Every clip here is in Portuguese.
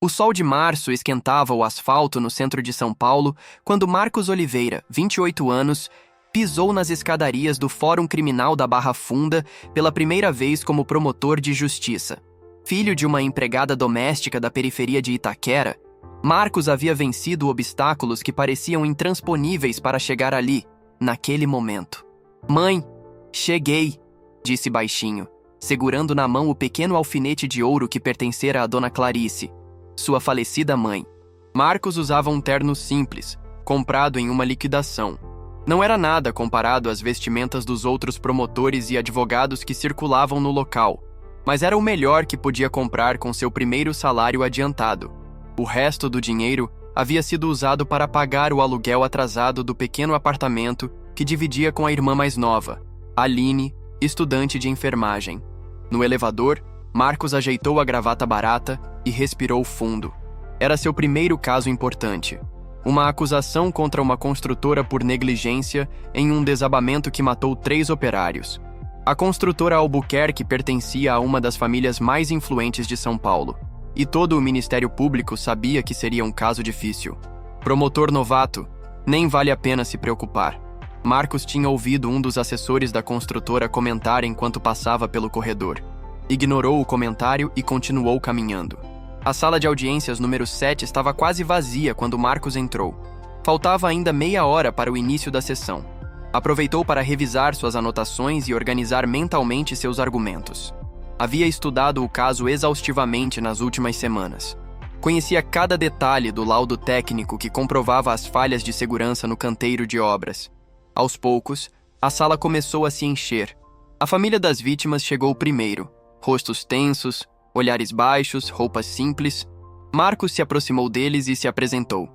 O sol de março esquentava o asfalto no centro de São Paulo quando Marcos Oliveira, 28 anos, pisou nas escadarias do Fórum Criminal da Barra Funda pela primeira vez como promotor de justiça. Filho de uma empregada doméstica da periferia de Itaquera, Marcos havia vencido obstáculos que pareciam intransponíveis para chegar ali, naquele momento. "Mãe, cheguei", disse baixinho, segurando na mão o pequeno alfinete de ouro que pertencera à dona Clarice, sua falecida mãe. Marcos usava um terno simples, comprado em uma liquidação. Não era nada comparado às vestimentas dos outros promotores e advogados que circulavam no local, mas era o melhor que podia comprar com seu primeiro salário adiantado. O resto do dinheiro havia sido usado para pagar o aluguel atrasado do pequeno apartamento que dividia com a irmã mais nova, Aline, estudante de enfermagem. No elevador, Marcos ajeitou a gravata barata e respirou fundo. Era seu primeiro caso importante. Uma acusação contra uma construtora por negligência em um desabamento que matou 3 operários. A construtora Albuquerque pertencia a uma das famílias mais influentes de São Paulo, e todo o Ministério Público sabia que seria um caso difícil. Promotor novato, nem vale a pena se preocupar. Marcos tinha ouvido um dos assessores da construtora comentar enquanto passava pelo corredor. Ignorou o comentário e continuou caminhando. A sala de audiências número 7 estava quase vazia quando Marcos entrou. Faltava ainda meia hora para o início da sessão. Aproveitou para revisar suas anotações e organizar mentalmente seus argumentos. Havia estudado o caso exaustivamente nas últimas semanas. Conhecia cada detalhe do laudo técnico que comprovava as falhas de segurança no canteiro de obras. Aos poucos, a sala começou a se encher. A família das vítimas chegou primeiro. Rostos tensos, olhares baixos, roupas simples. Marcos se aproximou deles e se apresentou.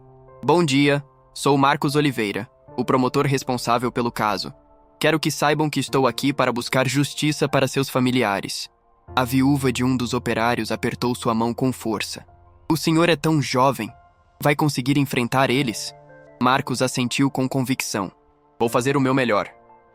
"Bom dia, sou Marcos Oliveira, o promotor responsável pelo caso. Quero que saibam que estou aqui para buscar justiça para seus familiares." A viúva de um dos operários apertou sua mão com força. "O senhor é tão jovem. Vai conseguir enfrentar eles?" Marcos assentiu com convicção. "Vou fazer o meu melhor."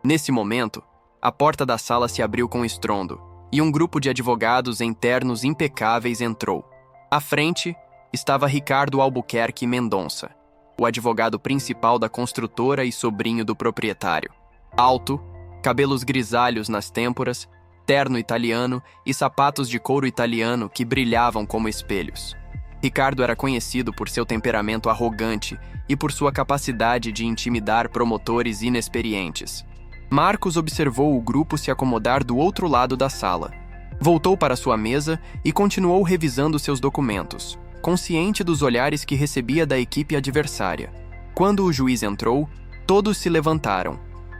Nesse momento, a porta da sala se abriu com estrondo, e um grupo de advogados em ternos impecáveis entrou. À frente estava Ricardo Albuquerque Mendonça, o advogado principal da construtora e sobrinho do proprietário. Alto, cabelos grisalhos nas têmporas, terno italiano e sapatos de couro italiano que brilhavam como espelhos. Ricardo era conhecido por seu temperamento arrogante e por sua capacidade de intimidar promotores inexperientes. Marcos observou o grupo se acomodar do outro lado da sala. Voltou para sua mesa e continuou revisando seus documentos, consciente dos olhares que recebia da equipe adversária. Quando o juiz entrou, todos se levantaram.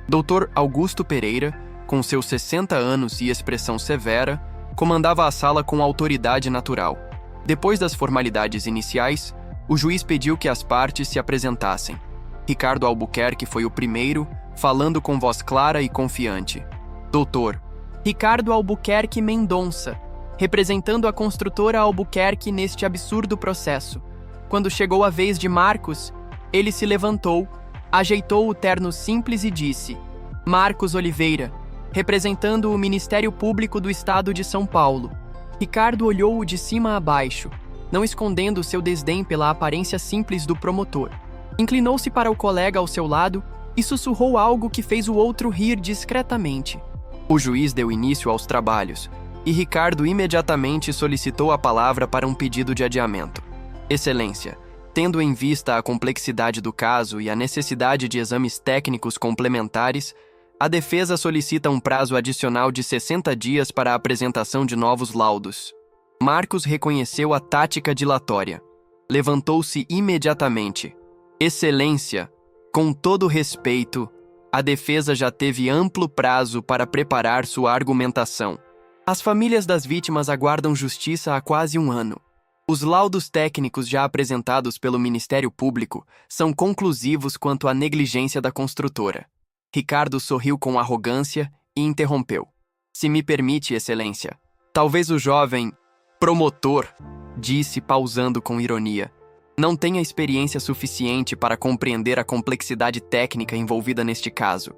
Dr. Augusto Pereira, com seus 60 anos e expressão severa, comandava a sala com autoridade natural. Depois das formalidades iniciais, o juiz pediu que as partes se apresentassem. Ricardo Albuquerque foi o primeiro, falando com voz clara e confiante. "Doutor Ricardo Albuquerque Mendonça, representando a construtora Albuquerque neste absurdo processo." Quando chegou a vez de Marcos, ele se levantou, ajeitou o terno simples e disse: "Marcos Oliveira, representando o Ministério Público do Estado de São Paulo." Ricardo olhou-o de cima a baixo, não escondendo seu desdém pela aparência simples do promotor. Inclinou-se para o colega ao seu lado e sussurrou algo que fez o outro rir discretamente. O juiz deu início aos trabalhos, e Ricardo imediatamente solicitou a palavra para um pedido de adiamento. "Excelência, tendo em vista a complexidade do caso e a necessidade de exames técnicos complementares, a defesa solicita um prazo adicional de 60 dias para a apresentação de novos laudos." Marcos reconheceu a tática dilatória. Levantou-se imediatamente. "Excelência, com todo respeito, a defesa já teve amplo prazo para preparar sua argumentação. As famílias das vítimas aguardam justiça há quase um ano. Os laudos técnicos já apresentados pelo Ministério Público são conclusivos quanto à negligência da construtora." Ricardo sorriu com arrogância e interrompeu. "Se me permite, excelência, talvez o jovem promotor", disse pausando com ironia, "não tenha experiência suficiente para compreender a complexidade técnica envolvida neste caso.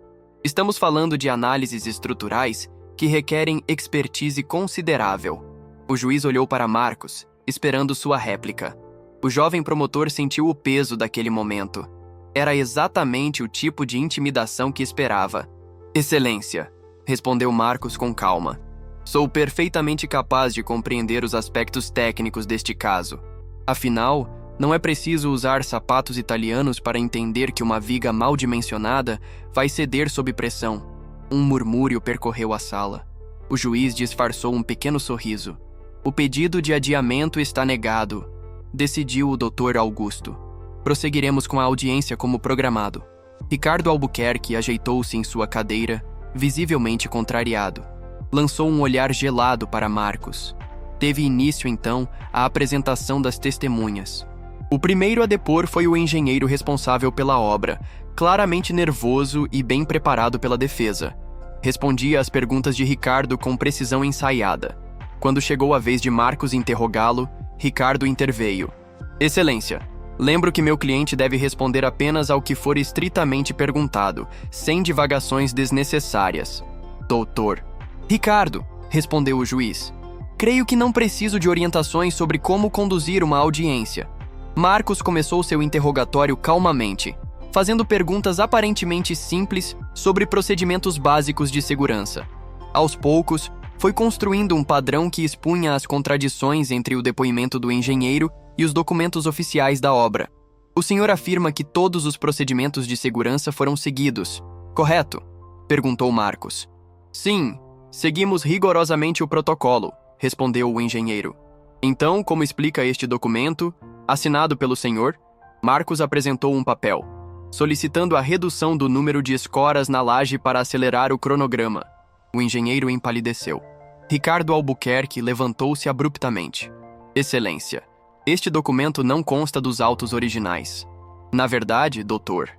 Estamos falando de análises estruturais que requerem expertise considerável." O juiz olhou para Marcos esperando sua réplica. O jovem promotor sentiu o peso daquele momento. Era exatamente o tipo de intimidação que esperava. Excelência, respondeu Marcos com calma. Sou perfeitamente capaz de compreender os aspectos técnicos deste caso. Afinal, não é preciso usar sapatos italianos para entender que uma viga mal dimensionada vai ceder sob pressão. Um murmúrio percorreu a sala. O juiz disfarçou um pequeno sorriso. O pedido de adiamento está negado, decidiu o Dr. Augusto. Prosseguiremos com a audiência como programado. Ricardo Albuquerque ajeitou-se em sua cadeira, visivelmente contrariado. Lançou um olhar gelado para Marcos. Teve início, então, a apresentação das testemunhas. O primeiro a depor foi o engenheiro responsável pela obra, claramente nervoso e bem preparado pela defesa. Respondia às perguntas de Ricardo com precisão ensaiada. Quando chegou a vez de Marcos interrogá-lo, Ricardo interveio. Excelência, lembro que meu cliente deve responder apenas ao que for estritamente perguntado, sem divagações desnecessárias. Doutor. Ricardo, respondeu o juiz. Creio que não preciso de orientações sobre como conduzir uma audiência. Marcos começou seu interrogatório calmamente, fazendo perguntas aparentemente simples sobre procedimentos básicos de segurança. Aos poucos, foi construindo um padrão que expunha as contradições entre o depoimento do engenheiro e os documentos oficiais da obra. O senhor afirma que todos os procedimentos de segurança foram seguidos, correto? Perguntou Marcos. Sim, seguimos rigorosamente o protocolo, respondeu o engenheiro. Então, como explica este documento, assinado pelo senhor? Marcos apresentou um papel, solicitando a redução do número de escoras na laje para acelerar o cronograma. O engenheiro empalideceu. Ricardo Albuquerque levantou-se abruptamente. Excelência, este documento não consta dos autos originais. Na verdade, doutor.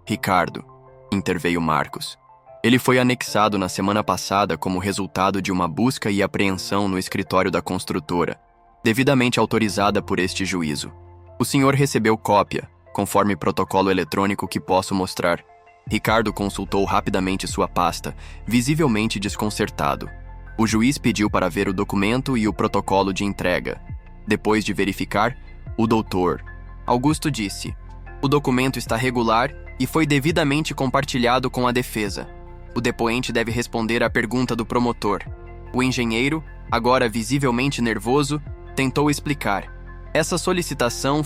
Ricardo, interveio Marcos. Ele foi anexado na semana passada como resultado de uma busca e apreensão no escritório da construtora, devidamente autorizada por este juízo. O senhor recebeu cópia, conforme protocolo eletrônico que posso mostrar. Ricardo consultou rapidamente sua pasta, visivelmente desconcertado. O juiz pediu para ver o documento e o protocolo de entrega. Depois de verificar, o doutor Augusto disse: o documento está regular e foi devidamente compartilhado com a defesa. O depoente deve responder à pergunta do promotor. O engenheiro, agora visivelmente nervoso, tentou explicar. Essa solicitação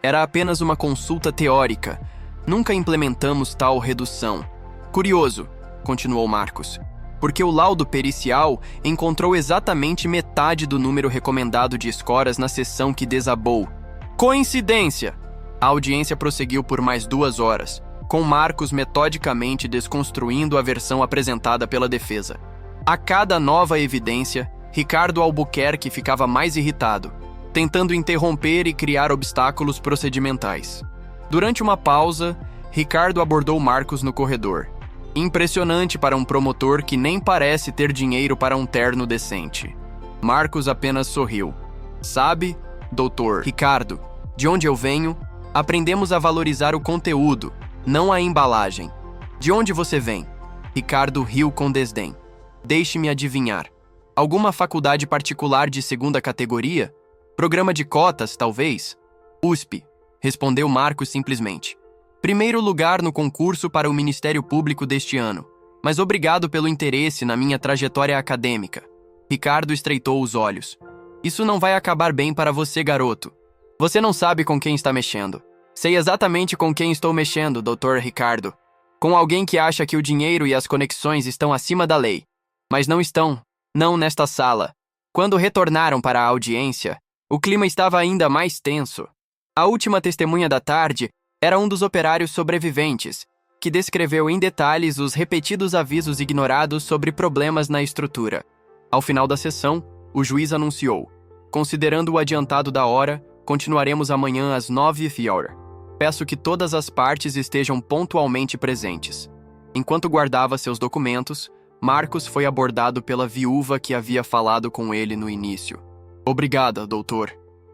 era apenas uma consulta teórica. Nunca implementamos tal redução. Curioso, continuou Marcos, porque o laudo pericial encontrou exatamente metade do número recomendado de escoras na seção que desabou. Coincidência! A audiência prosseguiu por mais 2 horas, com Marcos metodicamente desconstruindo a versão apresentada pela defesa. A cada nova evidência, Ricardo Albuquerque ficava mais irritado, tentando interromper e criar obstáculos procedimentais. Durante uma pausa, Ricardo abordou Marcos no corredor. Impressionante para um promotor que nem parece ter dinheiro para um terno decente. Marcos apenas sorriu. Sabe, doutor Ricardo, de onde eu venho, aprendemos a valorizar o conteúdo, não a embalagem. De onde você vem? Ricardo riu com desdém. Deixe-me adivinhar. Alguma faculdade particular de 2ª categoria? Programa de cotas, talvez? USP, respondeu Marcos simplesmente. Primeiro lugar no concurso para o Ministério Público deste ano, mas obrigado pelo interesse na minha trajetória acadêmica. Ricardo estreitou os olhos. Isso não vai acabar bem para você, garoto. Você não sabe com quem está mexendo. Sei exatamente com quem estou mexendo, Dr. Ricardo. Com alguém que acha que o dinheiro e as conexões estão acima da lei. Mas não estão, não nesta sala. Quando retornaram para a audiência, o clima estava ainda mais tenso. A última testemunha da tarde era um dos operários sobreviventes, que descreveu em detalhes os repetidos avisos ignorados sobre problemas na estrutura. Ao final da sessão, o juiz anunciou: considerando o adiantado da hora, continuaremos amanhã às 9h. Peço que todas as partes estejam pontualmente presentes. Enquanto guardava seus documentos, Marcos foi abordado pela viúva que havia falado com ele no início. Obrigada, doutor.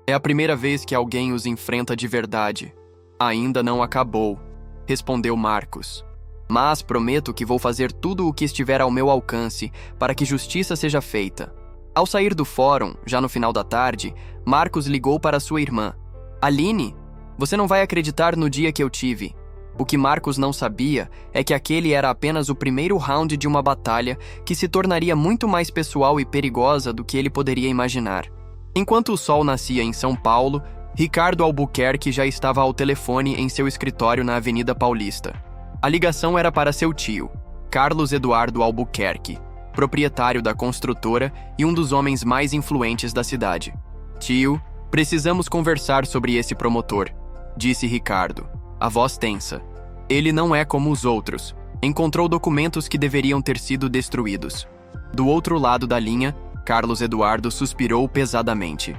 É a primeira vez que alguém os enfrenta de verdade. Ainda não acabou, respondeu Marcos. Mas prometo que vou fazer tudo o que estiver ao meu alcance para que justiça seja feita. Ao sair do fórum, já no final da tarde, Marcos ligou para sua irmã. Aline, você não vai acreditar no dia que eu tive. O que Marcos não sabia é que aquele era apenas o primeiro round de uma batalha que se tornaria muito mais pessoal e perigosa do que ele poderia imaginar. Enquanto o sol nascia em São Paulo, Ricardo Albuquerque já estava ao telefone em seu escritório na Avenida Paulista. A ligação era para seu tio, Carlos Eduardo Albuquerque, proprietário da construtora e um dos homens mais influentes da cidade. Tio, precisamos conversar sobre esse promotor, disse Ricardo, a voz tensa. Ele não é como os outros. Encontrou documentos que deveriam ter sido destruídos. Do outro lado da linha, Carlos Eduardo suspirou pesadamente.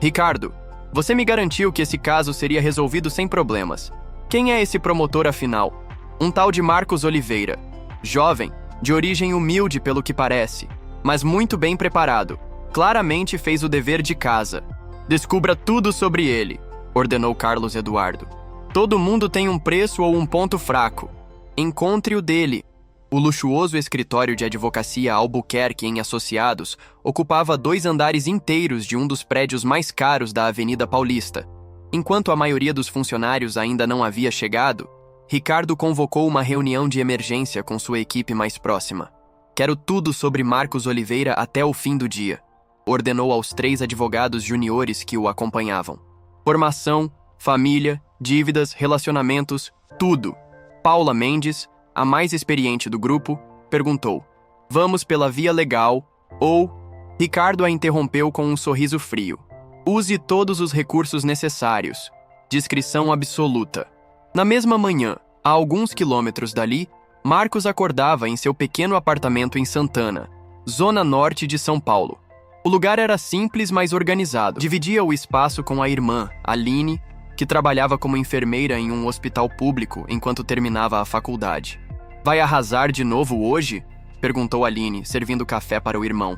Ricardo, você me garantiu que esse caso seria resolvido sem problemas. Quem é esse promotor afinal? Um tal de Marcos Oliveira. Jovem, de origem humilde pelo que parece, mas muito bem preparado. Claramente fez o dever de casa. Descubra tudo sobre ele, ordenou Carlos Eduardo. Todo mundo tem um preço ou um ponto fraco. Encontre o dele. O luxuoso escritório de advocacia Albuquerque em Associados ocupava 2 andares inteiros de um dos prédios mais caros da Avenida Paulista. Enquanto a maioria dos funcionários ainda não havia chegado, Ricardo convocou uma reunião de emergência com sua equipe mais próxima. Quero tudo sobre Marcos Oliveira até o fim do dia, ordenou aos 3 advogados juniores que o acompanhavam. Formação, família, dívidas, relacionamentos, tudo. Paula Mendes, a mais experiente do grupo, perguntou: vamos pela via legal ou... Ricardo a interrompeu com um sorriso frio. Use todos os recursos necessários. Discrição absoluta. Na mesma manhã, a alguns quilômetros dali, Marcos acordava em seu pequeno apartamento em Santana, zona norte de São Paulo. O lugar era simples, mas organizado. Dividia o espaço com a irmã, Aline, que trabalhava como enfermeira em um hospital público enquanto terminava a faculdade. Vai arrasar de novo hoje? Perguntou Aline, servindo café para o irmão.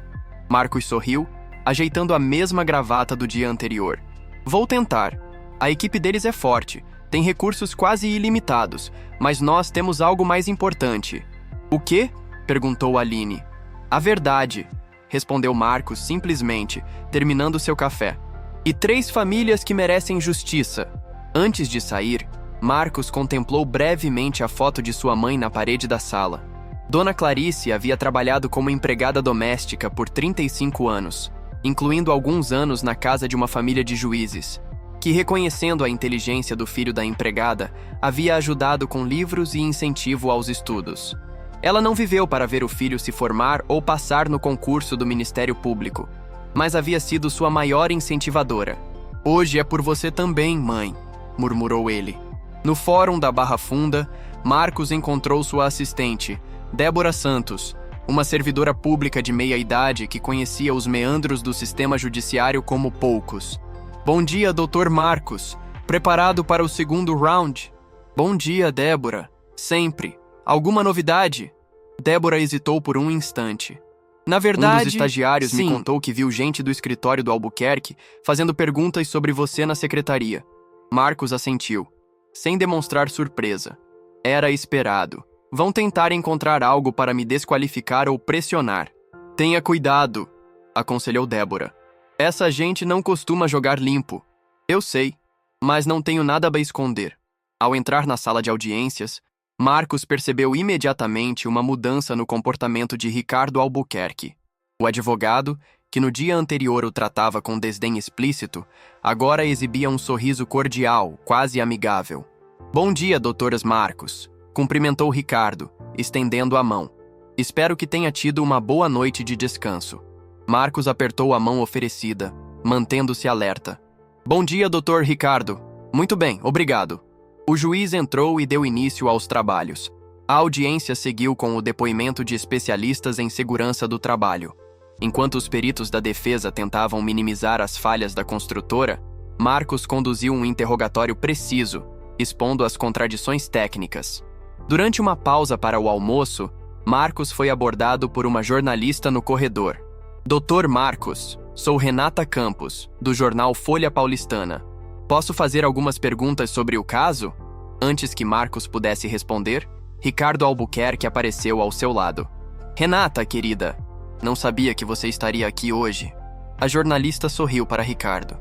Marcos sorriu, ajeitando a mesma gravata do dia anterior. Vou tentar. A equipe deles é forte, tem recursos quase ilimitados, mas nós temos algo mais importante. O quê? Perguntou Aline. A verdade, respondeu Marcos simplesmente, terminando seu café. E 3 famílias que merecem justiça. Antes de sair, Marcos contemplou brevemente a foto de sua mãe na parede da sala. Dona Clarice havia trabalhado como empregada doméstica por 35 anos, incluindo alguns anos na casa de uma família de juízes, que, reconhecendo a inteligência do filho da empregada, havia ajudado com livros e incentivo aos estudos. Ela não viveu para ver o filho se formar ou passar no concurso do Ministério Público, mas havia sido sua maior incentivadora. Hoje é por você também, mãe, murmurou ele. No fórum da Barra Funda, Marcos encontrou sua assistente, Débora Santos, uma servidora pública de meia-idade que conhecia os meandros do sistema judiciário como poucos. Bom dia, Dr. Marcos. Preparado para o segundo round? Bom dia, Débora. Sempre. Alguma novidade? Débora hesitou por um instante. Na verdade, um dos estagiários me contou que viu gente do escritório do Albuquerque fazendo perguntas sobre você na secretaria. Marcos assentiu, sem demonstrar surpresa. Era esperado. Vão tentar encontrar algo para me desqualificar ou pressionar. Tenha cuidado, aconselhou Débora. Essa gente não costuma jogar limpo. Eu sei, mas não tenho nada a esconder. Ao entrar na sala de audiências, Marcos percebeu imediatamente uma mudança no comportamento de Ricardo Albuquerque. O advogado, que no dia anterior o tratava com desdém explícito, agora exibia um sorriso cordial, quase amigável. Bom dia, doutoras Marcos, cumprimentou Ricardo, estendendo a mão. Espero que tenha tido uma boa noite de descanso. Marcos apertou a mão oferecida, mantendo-se alerta. Bom dia, doutor Ricardo. Muito bem, obrigado. O juiz entrou e deu início aos trabalhos. A audiência seguiu com o depoimento de especialistas em segurança do trabalho. Enquanto os peritos da defesa tentavam minimizar as falhas da construtora, Marcos conduziu um interrogatório preciso, expondo as contradições técnicas. Durante uma pausa para o almoço, Marcos foi abordado por uma jornalista no corredor. Doutor Marcos, sou Renata Campos, do jornal Folha Paulistana. Posso fazer algumas perguntas sobre o caso? Antes que Marcos pudesse responder, Ricardo Albuquerque apareceu ao seu lado. Renata, querida, Não sabia que você estaria aqui hoje. A jornalista sorriu para Ricardo.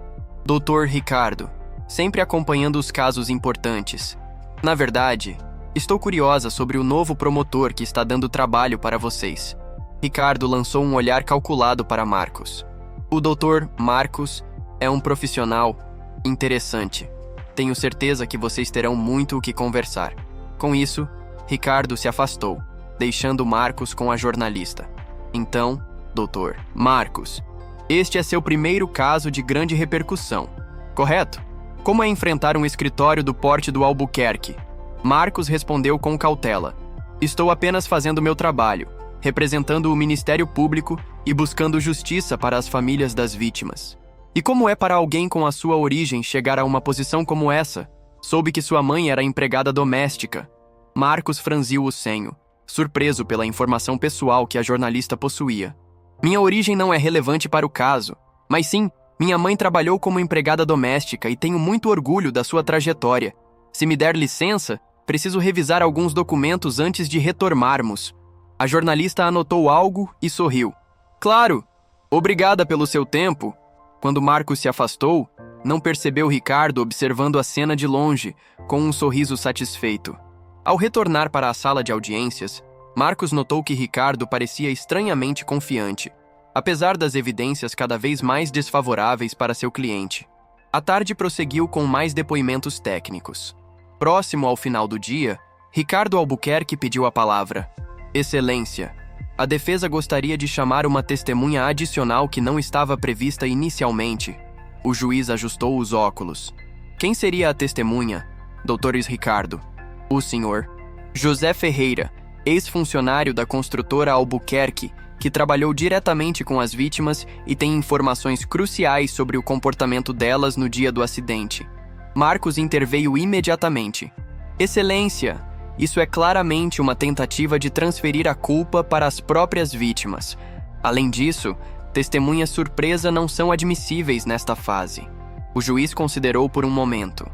Doutor Ricardo, sempre acompanhando os casos importantes. Na verdade, estou curiosa sobre o novo promotor que está dando trabalho para vocês. Ricardo lançou um olhar calculado para Marcos. O doutor Marcos é um profissional interessante. Tenho certeza que vocês terão muito o que conversar. Com isso, Ricardo se afastou, deixando Marcos com a jornalista. Então, doutor Marcos, este é seu primeiro caso de grande repercussão, correto? Como é enfrentar um escritório do porte do Albuquerque? Marcos respondeu com cautela. Estou apenas fazendo meu trabalho, representando o Ministério Público e buscando justiça para as famílias das vítimas. E como é para alguém com a sua origem chegar a uma posição como essa? Soube que sua mãe era empregada doméstica. Marcos franziu o senho, surpreso pela informação pessoal que a jornalista possuía. Minha origem não é relevante para o caso, mas sim, minha mãe trabalhou como empregada doméstica e tenho muito orgulho da sua trajetória. Se me der licença, preciso revisar alguns documentos antes de retornarmos. A jornalista anotou algo e sorriu. Claro! Obrigada pelo seu tempo. Quando Marcos se afastou, não percebeu Ricardo observando a cena de longe, com um sorriso satisfeito. Ao retornar para a sala de audiências, Marcos notou que Ricardo parecia estranhamente confiante, apesar das evidências cada vez mais desfavoráveis para seu cliente. A tarde prosseguiu com mais depoimentos técnicos. Próximo ao final do dia, Ricardo Albuquerque pediu a palavra. Excelência, a defesa gostaria de chamar uma testemunha adicional que não estava prevista inicialmente. O juiz ajustou os óculos. Quem seria a testemunha? Dr. Ricardo. O senhor José Ferreira, ex-funcionário da construtora Albuquerque, que trabalhou diretamente com as vítimas e tem informações cruciais sobre o comportamento delas no dia do acidente. Marcos interveio imediatamente. Excelência, isso é claramente uma tentativa de transferir a culpa para as próprias vítimas. Além disso, testemunhas surpresa não são admissíveis nesta fase. O juiz considerou por um momento.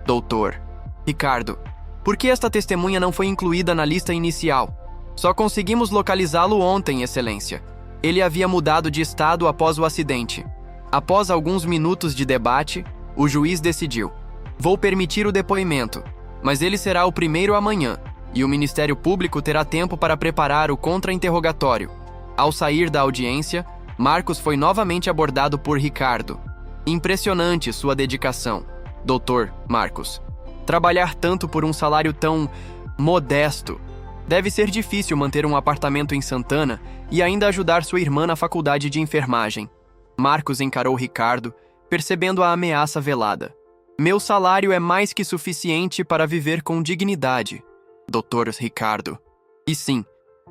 Doutor Ricardo, por que esta testemunha não foi incluída na lista inicial? Só conseguimos localizá-lo ontem, Excelência. Ele havia mudado de estado após o acidente. Após alguns minutos de debate, o juiz decidiu. Vou permitir o depoimento, mas ele será o primeiro amanhã, e o Ministério Público terá tempo para preparar o contra-interrogatório. Ao sair da audiência, Marcos foi novamente abordado por Ricardo. Impressionante sua dedicação, Dr. Marcos. Trabalhar tanto por um salário tão modesto. Deve ser difícil manter um apartamento em Santana e ainda ajudar sua irmã na faculdade de enfermagem. Marcos encarou Ricardo, percebendo a ameaça velada. Meu salário é mais que suficiente para viver com dignidade, Dr. Ricardo. E sim,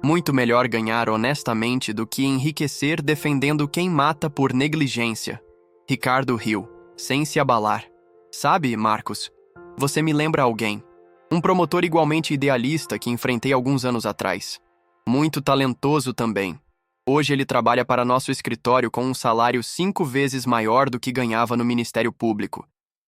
muito melhor ganhar honestamente do que enriquecer defendendo quem mata por negligência. Ricardo riu, sem se abalar. Sabe, Marcos, você me lembra alguém. Um promotor igualmente idealista que enfrentei alguns anos atrás. Muito talentoso também. Hoje ele trabalha para nosso escritório com um salário 5 vezes maior do que ganhava no Ministério Público.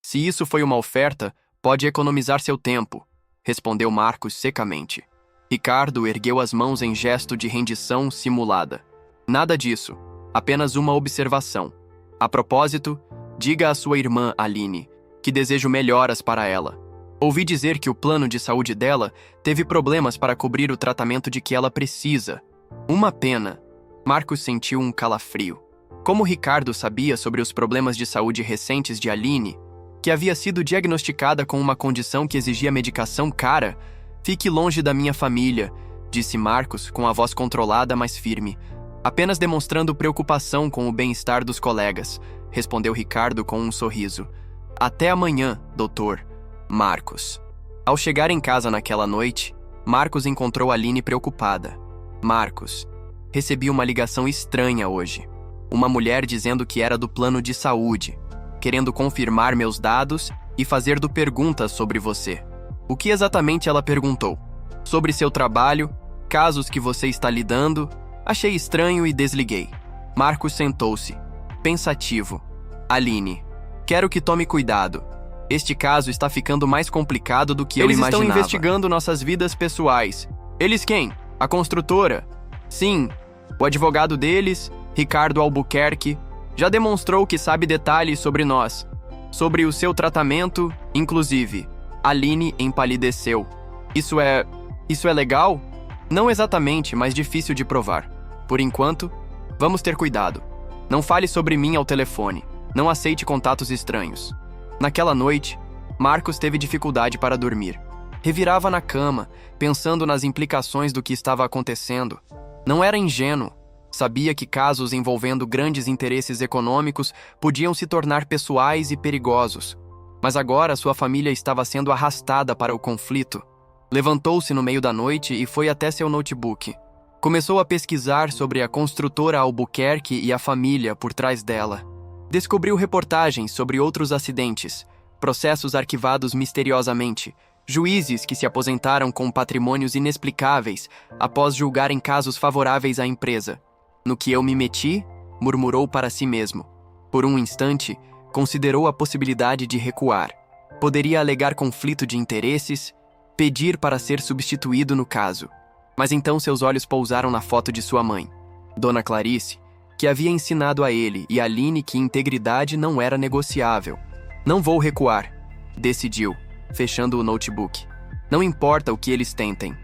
Se isso foi uma oferta, pode economizar seu tempo, respondeu Marcos secamente. Ricardo ergueu as mãos em gesto de rendição simulada. Nada disso, apenas uma observação. A propósito, diga à sua irmã, Aline, que desejo melhoras para ela. Ouvi dizer que o plano de saúde dela teve problemas para cobrir o tratamento de que ela precisa. Uma pena. Marcos sentiu um calafrio. Como Ricardo sabia sobre os problemas de saúde recentes de Aline, que havia sido diagnosticada com uma condição que exigia medicação cara, fique longe da minha família, disse Marcos com a voz controlada, mas firme, apenas demonstrando preocupação com o bem-estar dos colegas, respondeu Ricardo com um sorriso. Até amanhã, doutor Marcos. Ao chegar em casa naquela noite, Marcos encontrou Aline preocupada. Marcos, recebi uma ligação estranha hoje. Uma mulher dizendo que era do plano de saúde, querendo confirmar meus dados e fazer perguntas sobre você. O que exatamente ela perguntou? Sobre seu trabalho, casos que você está lidando. Achei estranho e desliguei. Marcos sentou-se, pensativo. Aline, quero que tome cuidado. Este caso está ficando mais complicado do que eu imaginava. Eles estão investigando nossas vidas pessoais. Eles quem? A construtora? Sim, O advogado deles, Ricardo Albuquerque, já demonstrou que sabe detalhes sobre nós, sobre o seu tratamento, inclusive. Aline empalideceu. Isso é legal? Não exatamente, mas difícil de provar. Por enquanto, vamos ter cuidado. Não fale sobre mim ao telefone. Não aceite contatos estranhos. Naquela noite, Marcos teve dificuldade para dormir. Revirava na cama, pensando nas implicações do que estava acontecendo. Não era ingênuo. Sabia que casos envolvendo grandes interesses econômicos podiam se tornar pessoais e perigosos. Mas agora sua família estava sendo arrastada para o conflito. Levantou-se no meio da noite e foi até seu notebook. Começou a pesquisar sobre a construtora Albuquerque e a família por trás dela. Descobriu reportagens sobre outros acidentes, processos arquivados misteriosamente, juízes que se aposentaram com patrimônios inexplicáveis após julgarem casos favoráveis à empresa. No que eu me meti, murmurou para si mesmo. Por um instante, considerou a possibilidade de recuar. Poderia alegar conflito de interesses, pedir para ser substituído no caso. Mas então seus olhos pousaram na foto de sua mãe, Dona Clarice, que havia ensinado a ele e a Aline que integridade não era negociável. Não vou recuar, decidiu, fechando o notebook. Não importa o que eles tentem.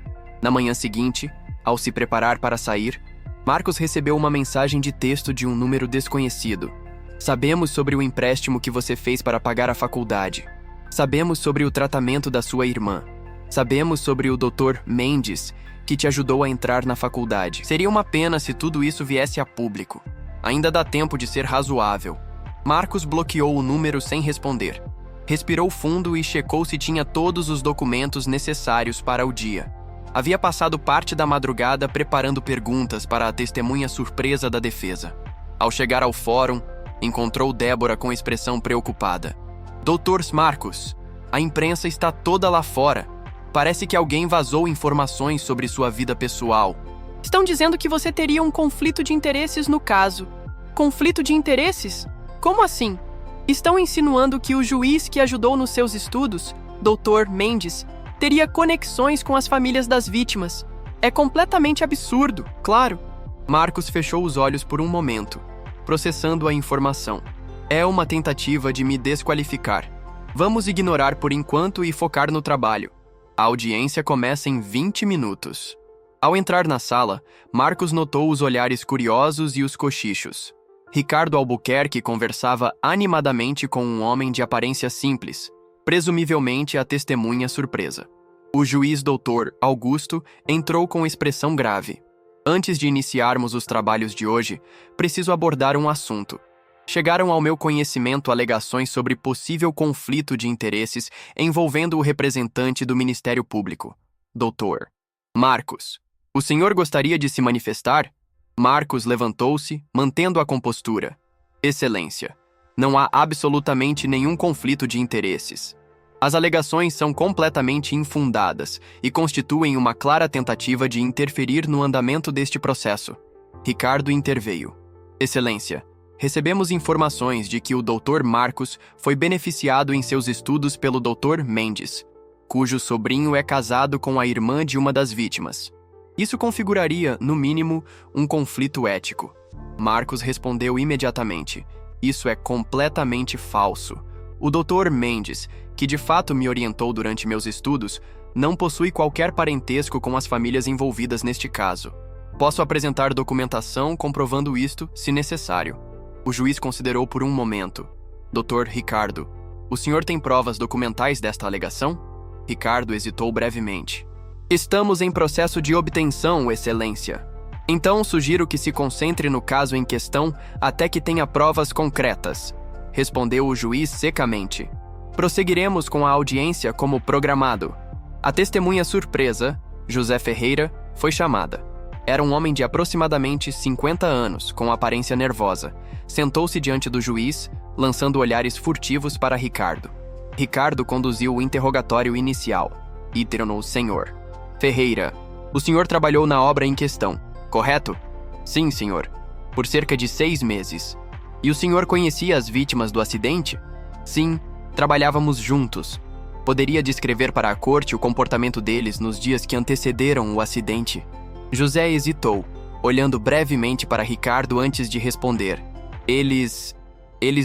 Na manhã seguinte, ao se preparar para sair, Marcos recebeu uma mensagem de texto de um número desconhecido. Sabemos sobre o empréstimo que você fez para pagar a faculdade. Sabemos sobre o tratamento da sua irmã. Sabemos sobre o Dr. Mendes, que te ajudou a entrar na faculdade. Seria uma pena se tudo isso viesse a público. Ainda dá tempo de ser razoável. Marcos bloqueou o número sem responder. Respirou fundo e checou se tinha todos os documentos necessários para o dia. Havia passado parte da madrugada preparando perguntas para a testemunha surpresa da defesa. Ao chegar ao fórum, encontrou Débora com expressão preocupada. Dr. Marcos, a imprensa está toda lá fora. Parece que alguém vazou informações sobre sua vida pessoal. Estão dizendo que você teria um conflito de interesses no caso. Conflito de interesses? Como assim? Estão insinuando que o juiz que ajudou nos seus estudos, Dr. Mendes, teria conexões com as famílias das vítimas. É completamente absurdo, claro. Marcos fechou os olhos por um momento, processando a informação. É uma tentativa de me desqualificar. Vamos ignorar por enquanto e focar no trabalho. A audiência começa em 20 minutos. Ao entrar na sala, Marcos notou os olhares curiosos e os cochichos. Ricardo Albuquerque conversava animadamente com um homem de aparência simples, presumivelmente a testemunha surpresa. O juiz Dr. Augusto entrou com expressão grave. Antes de iniciarmos os trabalhos de hoje, preciso abordar um assunto. Chegaram ao meu conhecimento alegações sobre possível conflito de interesses envolvendo o representante do Ministério Público, Dr. Marcos. O senhor gostaria de se manifestar? Marcos levantou-se, mantendo a compostura. Excelência, não há absolutamente nenhum conflito de interesses. As alegações são completamente infundadas e constituem uma clara tentativa de interferir no andamento deste processo. Ricardo interveio. Excelência, recebemos informações de que o Dr. Marcos foi beneficiado em seus estudos pelo Dr. Mendes, cujo sobrinho é casado com a irmã de uma das vítimas. Isso configuraria, no mínimo, um conflito ético. Marcos respondeu imediatamente. Isso é completamente falso. O Dr. Mendes, que de fato me orientou durante meus estudos, não possui qualquer parentesco com as famílias envolvidas neste caso. Posso apresentar documentação comprovando isto, se necessário. O juiz considerou por um momento. Dr. Ricardo, o senhor tem provas documentais desta alegação? Ricardo hesitou brevemente. Estamos em processo de obtenção, Excelência. Então sugiro que se concentre no caso em questão até que tenha provas concretas, respondeu o juiz secamente. Prosseguiremos com a audiência como programado. A testemunha surpresa, José Ferreira, foi chamada. Era um homem de aproximadamente 50 anos, com aparência nervosa. Sentou-se diante do juiz, lançando olhares furtivos para Ricardo. Ricardo conduziu o interrogatório inicial. Íterono, senhor. Ferreira, o senhor trabalhou na obra em questão, correto? Sim, senhor. Por cerca de 6 meses. E o senhor conhecia as vítimas do acidente? Sim, trabalhávamos juntos. Poderia descrever para a corte o comportamento deles nos dias que antecederam o acidente? José hesitou. olhando brevemente para Ricardo antes de responder. Eles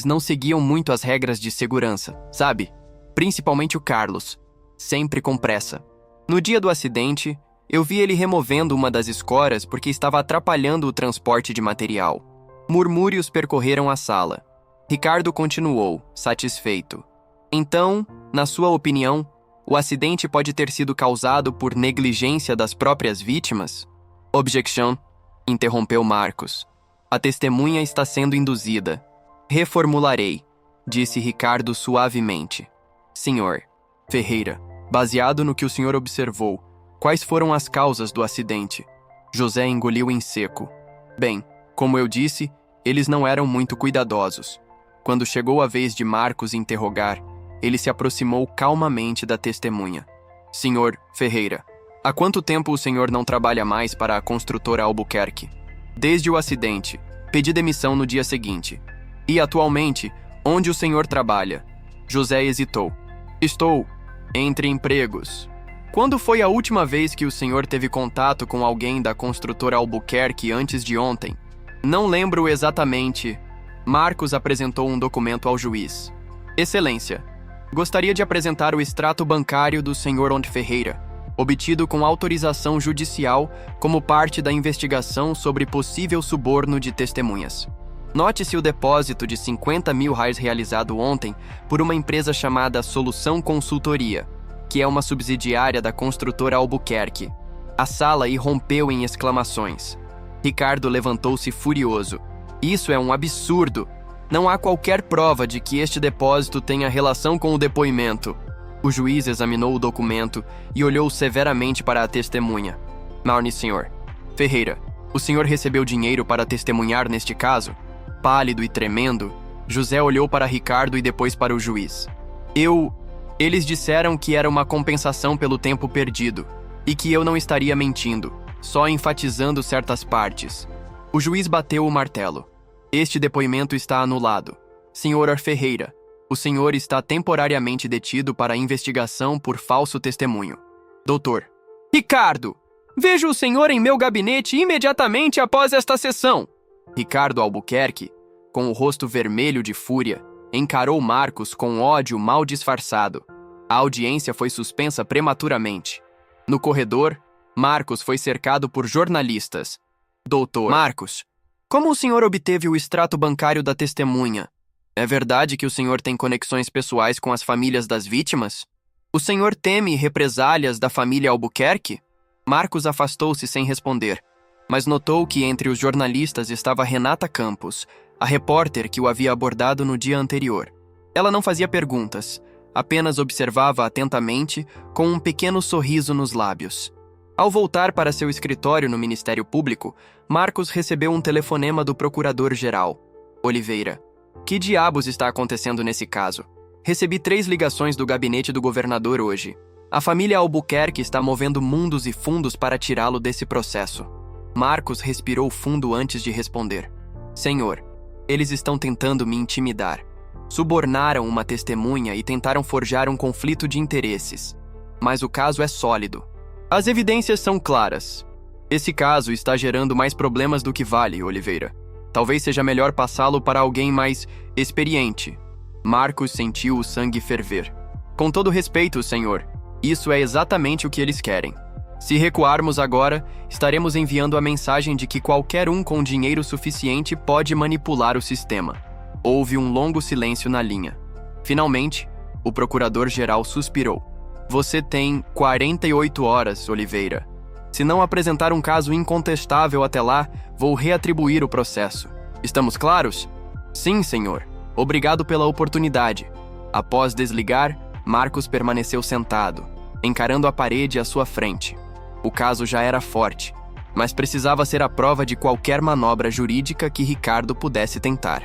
não seguiam muito as regras de segurança, sabe? Principalmente o Carlos, sempre com pressa. No dia do acidente, eu vi ele removendo uma das escoras porque estava atrapalhando o transporte de material. Murmúrios percorreram a sala. Ricardo continuou, satisfeito. Então, na sua opinião, o acidente pode ter sido causado por negligência das próprias vítimas? Objection, interrompeu Marcos. A testemunha está sendo induzida. Reformularei, disse Ricardo suavemente. Senhor Ferreira, baseado no que o senhor observou, quais foram as causas do acidente? José engoliu em seco. Bem, como eu disse, eles não eram muito cuidadosos. Quando chegou a vez de Marcos interrogar, ele se aproximou calmamente da testemunha. Senhor Ferreira, há quanto tempo o senhor não trabalha mais para a construtora Albuquerque? Desde o acidente. Pedi demissão no dia seguinte. E atualmente, onde o senhor trabalha? José hesitou. Estou entre empregos. Quando foi a última vez que o senhor teve contato com alguém da construtora Albuquerque antes de ontem? Não lembro exatamente. Marcos apresentou um documento ao juiz. Excelência, gostaria de apresentar o extrato bancário do Sr. Ont Ferreira, obtido com autorização judicial como parte da investigação sobre possível suborno de testemunhas. Note-se o depósito de R$50 mil realizado ontem por uma empresa chamada Solução Consultoria, que é uma subsidiária da construtora Albuquerque. A sala irrompeu em exclamações. Ricardo levantou-se furioso. Isso é um absurdo. Não há qualquer prova de que este depósito tenha relação com o depoimento. O juiz examinou o documento e olhou severamente para a testemunha. Marne, senhor. Ferreira, o senhor recebeu dinheiro para testemunhar neste caso? Pálido e tremendo, José olhou para Ricardo e depois para o juiz. Eles disseram que era uma compensação pelo tempo perdido e que eu não estaria mentindo, só enfatizando certas partes. O juiz bateu o martelo. Este depoimento está anulado. Senhor Ferreira, o senhor está temporariamente detido para investigação por falso testemunho. Doutor. Ricardo! Vejo o senhor em meu gabinete imediatamente após esta sessão. Ricardo Albuquerque, com o rosto vermelho de fúria, encarou Marcos com ódio mal disfarçado. A audiência foi suspensa prematuramente. No corredor, Marcos foi cercado por jornalistas. Doutor Marcos, como o senhor obteve o extrato bancário da testemunha? É verdade que o senhor tem conexões pessoais com as famílias das vítimas? O senhor teme represálias da família Albuquerque? Marcos afastou-se sem responder, mas notou que entre os jornalistas estava Renata Campos, a repórter que o havia abordado no dia anterior. Ela não fazia perguntas, apenas observava atentamente com um pequeno sorriso nos lábios. Ao voltar para seu escritório no Ministério Público, Marcos recebeu um telefonema do procurador-geral. Oliveira. Que diabos está acontecendo nesse caso? Recebi 3 ligações do gabinete do governador hoje. A família Albuquerque está movendo mundos e fundos para tirá-lo desse processo. Marcos respirou fundo antes de responder. Senhor, eles estão tentando me intimidar. Subornaram uma testemunha e tentaram forjar um conflito de interesses. Mas o caso é sólido. As evidências são claras. Esse caso está gerando mais problemas do que vale, Oliveira. Talvez seja melhor passá-lo para alguém mais experiente. Marcos sentiu o sangue ferver. Com todo respeito, senhor, isso é exatamente o que eles querem. Se recuarmos agora, estaremos enviando a mensagem de que qualquer um com dinheiro suficiente pode manipular o sistema. Houve um longo silêncio na linha. Finalmente, o procurador-geral suspirou. Você tem 48 horas, Oliveira. Se não apresentar um caso incontestável até lá, vou reatribuir o processo. Estamos claros? Sim, senhor. Obrigado pela oportunidade. Após desligar, Marcos permaneceu sentado, encarando a parede à sua frente. O caso já era forte, mas precisava ser a prova de qualquer manobra jurídica que Ricardo pudesse tentar.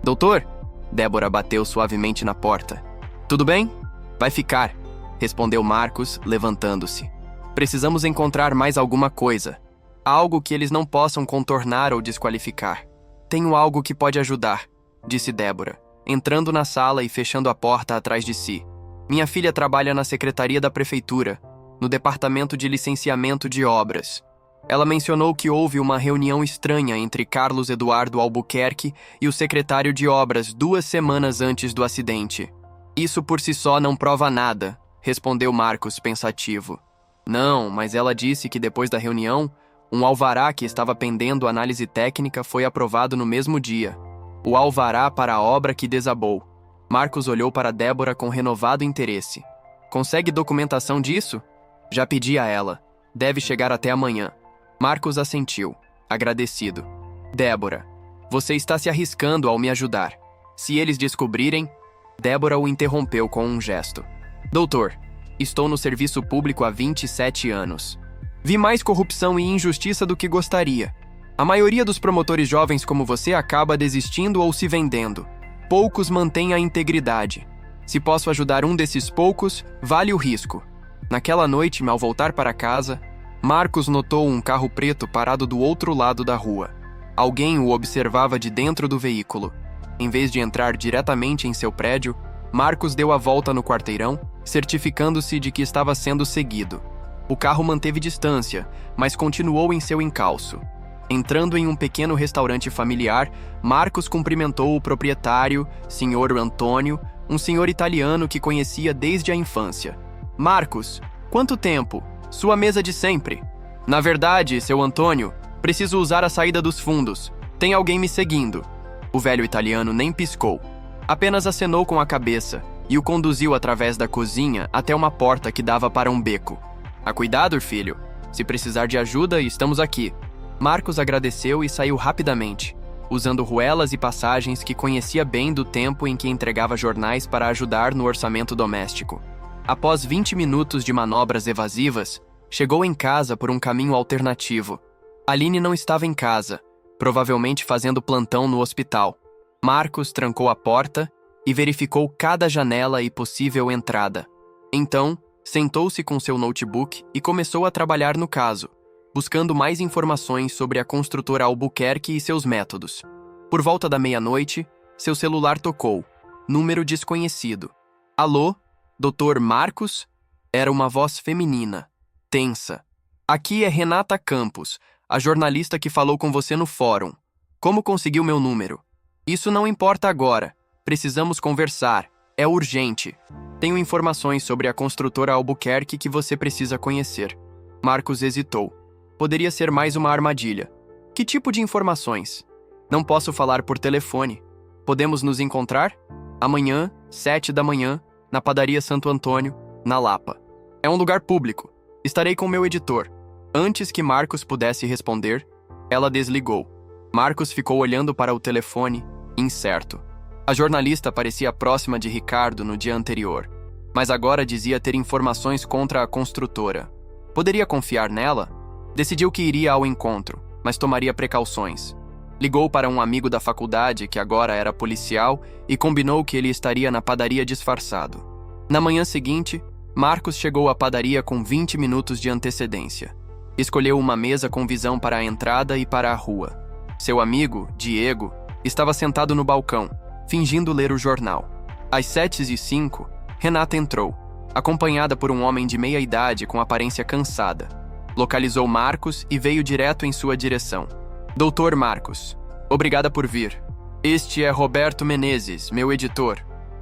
Doutor? Débora bateu suavemente na porta. Tudo bem? Vai ficar, respondeu Marcos, levantando-se. Precisamos encontrar mais alguma coisa. Algo que eles não possam contornar ou desqualificar. Tenho algo que pode ajudar, disse Débora, entrando na sala e fechando a porta atrás de si. Minha filha trabalha na secretaria da prefeitura, no departamento de licenciamento de obras. Ela mencionou que houve uma reunião estranha entre Carlos Eduardo Albuquerque e o secretário de obras 2 semanas antes do acidente. Isso por si só não prova nada, respondeu Marcos pensativo. Não, mas ela disse que depois da reunião, um alvará que estava pendendo análise técnica foi aprovado no mesmo dia. O alvará para a obra que desabou. Marcos olhou para Débora com renovado interesse. Consegue documentação disso? Já pedi a ela. Deve chegar até amanhã. Marcos assentiu, agradecido. Débora, você está se arriscando ao me ajudar. Se eles descobrirem... Débora o interrompeu com um gesto. Doutor, estou no serviço público há 27 anos. Vi mais corrupção e injustiça do que gostaria. A maioria dos promotores jovens como você acaba desistindo ou se vendendo. Poucos mantêm a integridade. Se posso ajudar um desses poucos, vale o risco. Naquela noite, ao voltar para casa, Marcos notou um carro preto parado do outro lado da rua. Alguém o observava de dentro do veículo. Em vez de entrar diretamente em seu prédio, Marcos deu a volta no quarteirão, certificando-se de que estava sendo seguido. O carro manteve distância, mas continuou em seu encalço. Entrando em um pequeno restaurante familiar, Marcos cumprimentou o proprietário, Sr. Antônio, um senhor italiano que conhecia desde a infância. Marcos, quanto tempo? Sua mesa de sempre. Na verdade, seu Antônio, preciso usar a saída dos fundos. Tem alguém me seguindo. O velho italiano nem piscou. Apenas acenou com a cabeça e o conduziu através da cozinha até uma porta que dava para um beco. A cuidado, filho. Se precisar de ajuda, estamos aqui. Marcos agradeceu e saiu rapidamente, usando ruelas e passagens que conhecia bem do tempo em que entregava jornais para ajudar no orçamento doméstico. Após 20 minutos de manobras evasivas, chegou em casa por um caminho alternativo. Aline não estava em casa, provavelmente fazendo plantão no hospital. Marcos trancou a porta e verificou cada janela e possível entrada. Então, sentou-se com seu notebook e começou a trabalhar no caso, buscando mais informações sobre a construtora Albuquerque e seus métodos. Por volta da meia-noite, seu celular tocou. Número desconhecido. Alô? Dr. Marcos? Era uma voz feminina, tensa. Aqui é Renata Campos, a jornalista que falou com você no fórum. Como conseguiu meu número? Isso não importa agora. Precisamos conversar. É urgente. Tenho informações sobre a construtora Albuquerque que você precisa conhecer. Marcos hesitou. Poderia ser mais uma armadilha. Que tipo de informações? Não posso falar por telefone. Podemos nos encontrar? Amanhã, 7 da manhã, na padaria Santo Antônio, na Lapa. É um lugar público. Estarei com meu editor. Antes que Marcos pudesse responder, ela desligou. Marcos ficou olhando para o telefone, incerto. A jornalista parecia próxima de Ricardo no dia anterior, mas agora dizia ter informações contra a construtora. Poderia confiar nela? Decidiu que iria ao encontro, mas tomaria precauções. Ligou para um amigo da faculdade, que agora era policial, e combinou que ele estaria na padaria disfarçado. Na manhã seguinte, Marcos chegou à padaria com 20 minutos de antecedência. Escolheu uma mesa com visão para a entrada e para a rua. Seu amigo, Diego, estava sentado no balcão, fingindo ler o jornal. Às 7h05, Renata entrou, acompanhada por um homem de meia idade com aparência cansada. Localizou Marcos e veio direto em sua direção. Doutor Marcos, obrigada por vir. Este é Roberto Menezes, meu editor.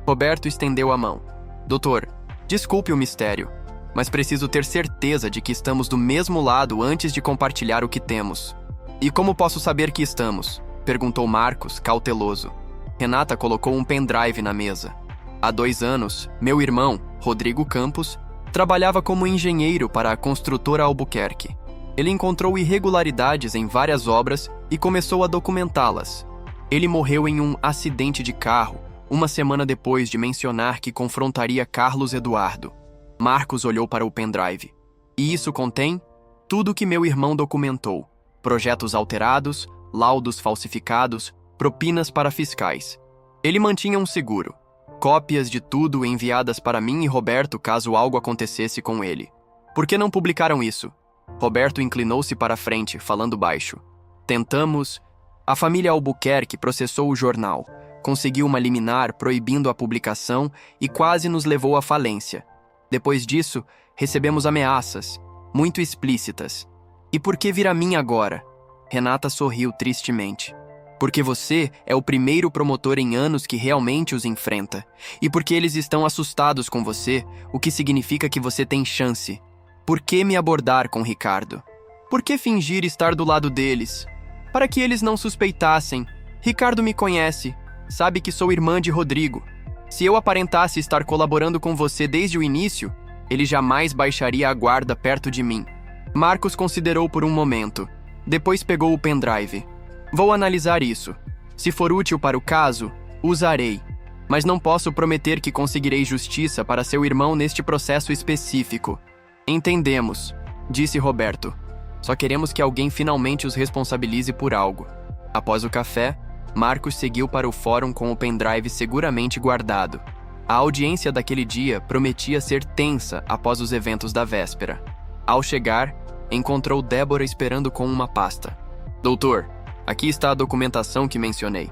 Roberto estendeu a mão. Doutor, desculpe o mistério, mas preciso ter certeza de que estamos do mesmo lado antes de compartilhar o que temos. E como posso saber que estamos? Perguntou Marcos, cauteloso. Renata colocou um pendrive na mesa. Há 2 anos, meu irmão, Rodrigo Campos, trabalhava como engenheiro para a construtora Albuquerque. Ele encontrou irregularidades em várias obras e começou a documentá-las. Ele morreu em um acidente de carro, uma semana depois de mencionar que confrontaria Carlos Eduardo. Marcos olhou para o pendrive. E isso contém tudo o que meu irmão documentou: projetos alterados, laudos falsificados, propinas para fiscais. Ele mantinha um seguro. Cópias de tudo enviadas para mim e Roberto caso algo acontecesse com ele. Por que não publicaram isso? Roberto inclinou-se para a frente, falando baixo. Tentamos. A família Albuquerque processou o jornal, conseguiu uma liminar proibindo a publicação e quase nos levou à falência. Depois disso, recebemos ameaças, muito explícitas. E por que vir a mim agora? Renata sorriu tristemente. Porque você é o primeiro promotor em anos que realmente os enfrenta. E porque eles estão assustados com você, o que significa que você tem chance. Por que me abordar com Ricardo? Por que fingir estar do lado deles? Para que eles não suspeitassem. Ricardo me conhece, sabe que sou irmã de Rodrigo. Se eu aparentasse estar colaborando com você desde o início, ele jamais baixaria a guarda perto de mim. Marcos considerou por um momento. Depois pegou o pendrive. Vou analisar isso. Se for útil para o caso, usarei. Mas não posso prometer que conseguirei justiça para seu irmão neste processo específico. Entendemos, disse Roberto. Só queremos que alguém finalmente os responsabilize por algo. Após o café, Marcos seguiu para o fórum com o pendrive seguramente guardado. A audiência daquele dia prometia ser tensa após os eventos da véspera. Ao chegar, encontrou Débora esperando com uma pasta. Doutor, aqui está a documentação que mencionei.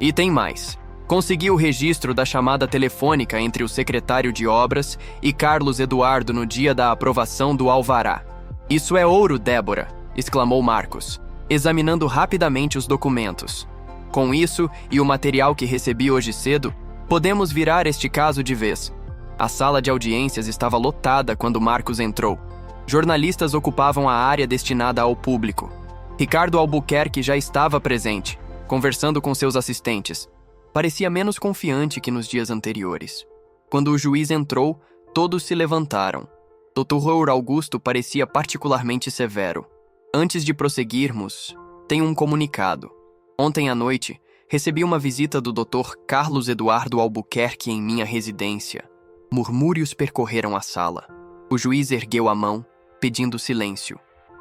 E tem mais. Consegui o registro da chamada telefônica entre o secretário de obras e Carlos Eduardo no dia da aprovação do alvará. Isso é ouro, Débora, exclamou Marcos, examinando rapidamente os documentos. Com isso e o material que recebi hoje cedo, podemos virar este caso de vez. A sala de audiências estava lotada quando Marcos entrou. Jornalistas ocupavam a área destinada ao público. Ricardo Albuquerque já estava presente, conversando com seus assistentes. Parecia menos confiante que nos dias anteriores. Quando o juiz entrou, todos se levantaram. Dr. Rour Augusto parecia particularmente severo. Antes de prosseguirmos, tenho um comunicado. Ontem à noite, recebi uma visita do Dr. Carlos Eduardo Albuquerque em minha residência. Murmúrios percorreram a sala. O juiz ergueu a mão, pedindo silêncio.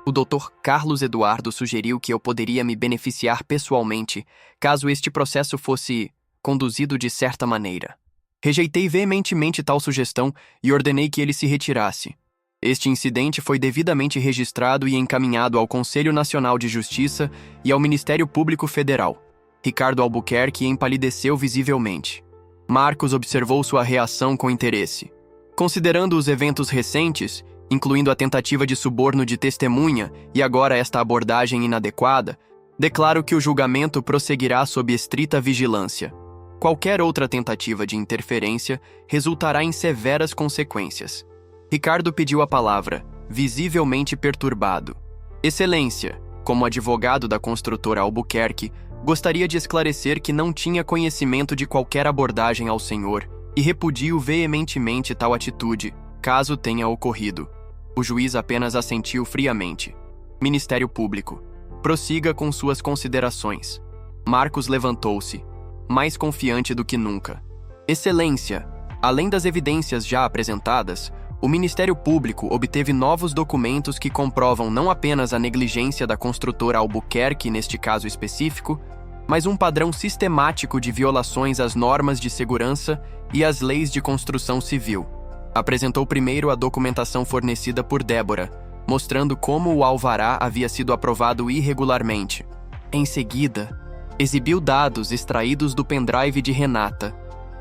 O Dr. Carlos Eduardo sugeriu que eu poderia me beneficiar pessoalmente caso este processo fosse conduzido de certa maneira. Rejeitei veementemente tal sugestão e ordenei que ele se retirasse. Este incidente foi devidamente registrado e encaminhado ao Conselho Nacional de Justiça e ao Ministério Público Federal. Ricardo Albuquerque empalideceu visivelmente. Marcos observou sua reação com interesse. Considerando os eventos recentes, incluindo a tentativa de suborno de testemunha e agora esta abordagem inadequada, declaro que o julgamento prosseguirá sob estrita vigilância. Qualquer outra tentativa de interferência resultará em severas consequências. Ricardo pediu a palavra, visivelmente perturbado. Excelência, como advogado da construtora Albuquerque, gostaria de esclarecer que não tinha conhecimento de qualquer abordagem ao senhor e repudio veementemente tal atitude, caso tenha ocorrido. O juiz apenas assentiu friamente. Ministério Público, prossiga com suas considerações. Marcos levantou-se, mais confiante do que nunca. Excelência, além das evidências já apresentadas, o Ministério Público obteve novos documentos que comprovam não apenas a negligência da construtora Albuquerque neste caso específico, mas um padrão sistemático de violações às normas de segurança e às leis de construção civil. Apresentou primeiro a documentação fornecida por Débora, mostrando como o alvará havia sido aprovado irregularmente. Em seguida, exibiu dados extraídos do pendrive de Renata,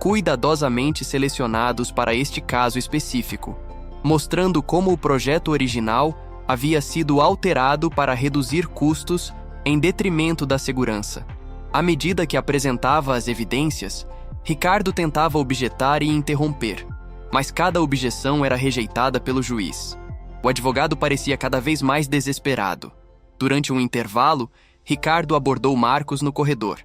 cuidadosamente selecionados para este caso específico, mostrando como o projeto original havia sido alterado para reduzir custos em detrimento da segurança. À medida que apresentava as evidências, Ricardo tentava objetar e interromper, mas cada objeção era rejeitada pelo juiz. O advogado parecia cada vez mais desesperado. Durante um intervalo, Ricardo abordou Marcos no corredor.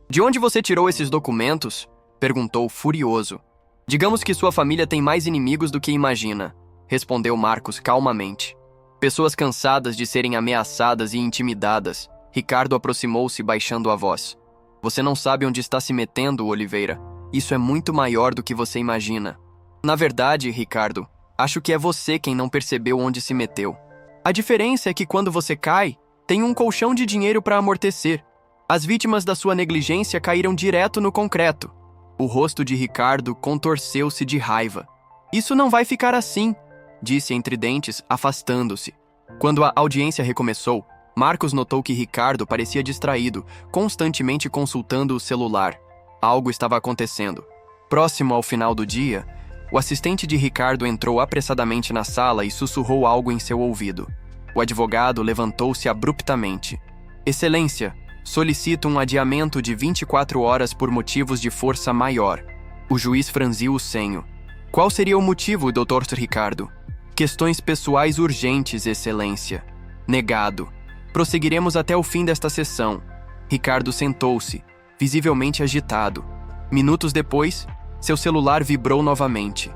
"De onde você tirou esses documentos?" perguntou furioso. "Digamos que sua família tem mais inimigos do que imagina", respondeu Marcos calmamente. Pessoas cansadas de serem ameaçadas e intimidadas, Ricardo aproximou-se baixando a voz. "Você não sabe onde está se metendo, Oliveira. Isso é muito maior do que você imagina." "Na verdade, Ricardo, acho que é você quem não percebeu onde se meteu. A diferença é que quando você cai, tem um colchão de dinheiro para amortecer. As vítimas da sua negligência caíram direto no concreto." O rosto de Ricardo contorceu-se de raiva. "Isso não vai ficar assim", disse entre dentes, afastando-se. Quando a audiência recomeçou, Marcos notou que Ricardo parecia distraído, constantemente consultando o celular. Algo estava acontecendo. Próximo ao final do dia, o assistente de Ricardo entrou apressadamente na sala e sussurrou algo em seu ouvido. O advogado levantou-se abruptamente. Excelência, solicito um adiamento de 24 horas por motivos de força maior. O juiz franziu o senho. Qual seria o motivo, Dr. Ricardo? Questões pessoais urgentes, Excelência. Negado. Prosseguiremos até o fim desta sessão. Ricardo sentou-se, visivelmente agitado. Minutos depois, seu celular vibrou novamente.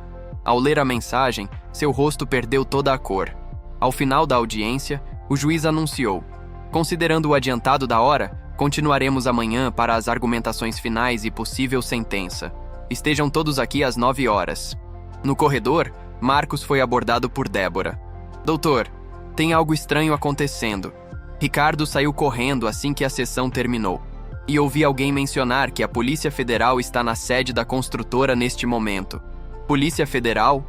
Ao ler a mensagem, seu rosto perdeu toda a cor. Ao final da audiência, o juiz anunciou: considerando o adiantado da hora, continuaremos amanhã para as argumentações finais e possível sentença. Estejam todos aqui às 9 horas. No corredor, Marcos foi abordado por Débora. Doutor, tem algo estranho acontecendo. Ricardo saiu correndo assim que a sessão terminou. E ouvi alguém mencionar que a Polícia Federal está na sede da construtora neste momento. Polícia Federal?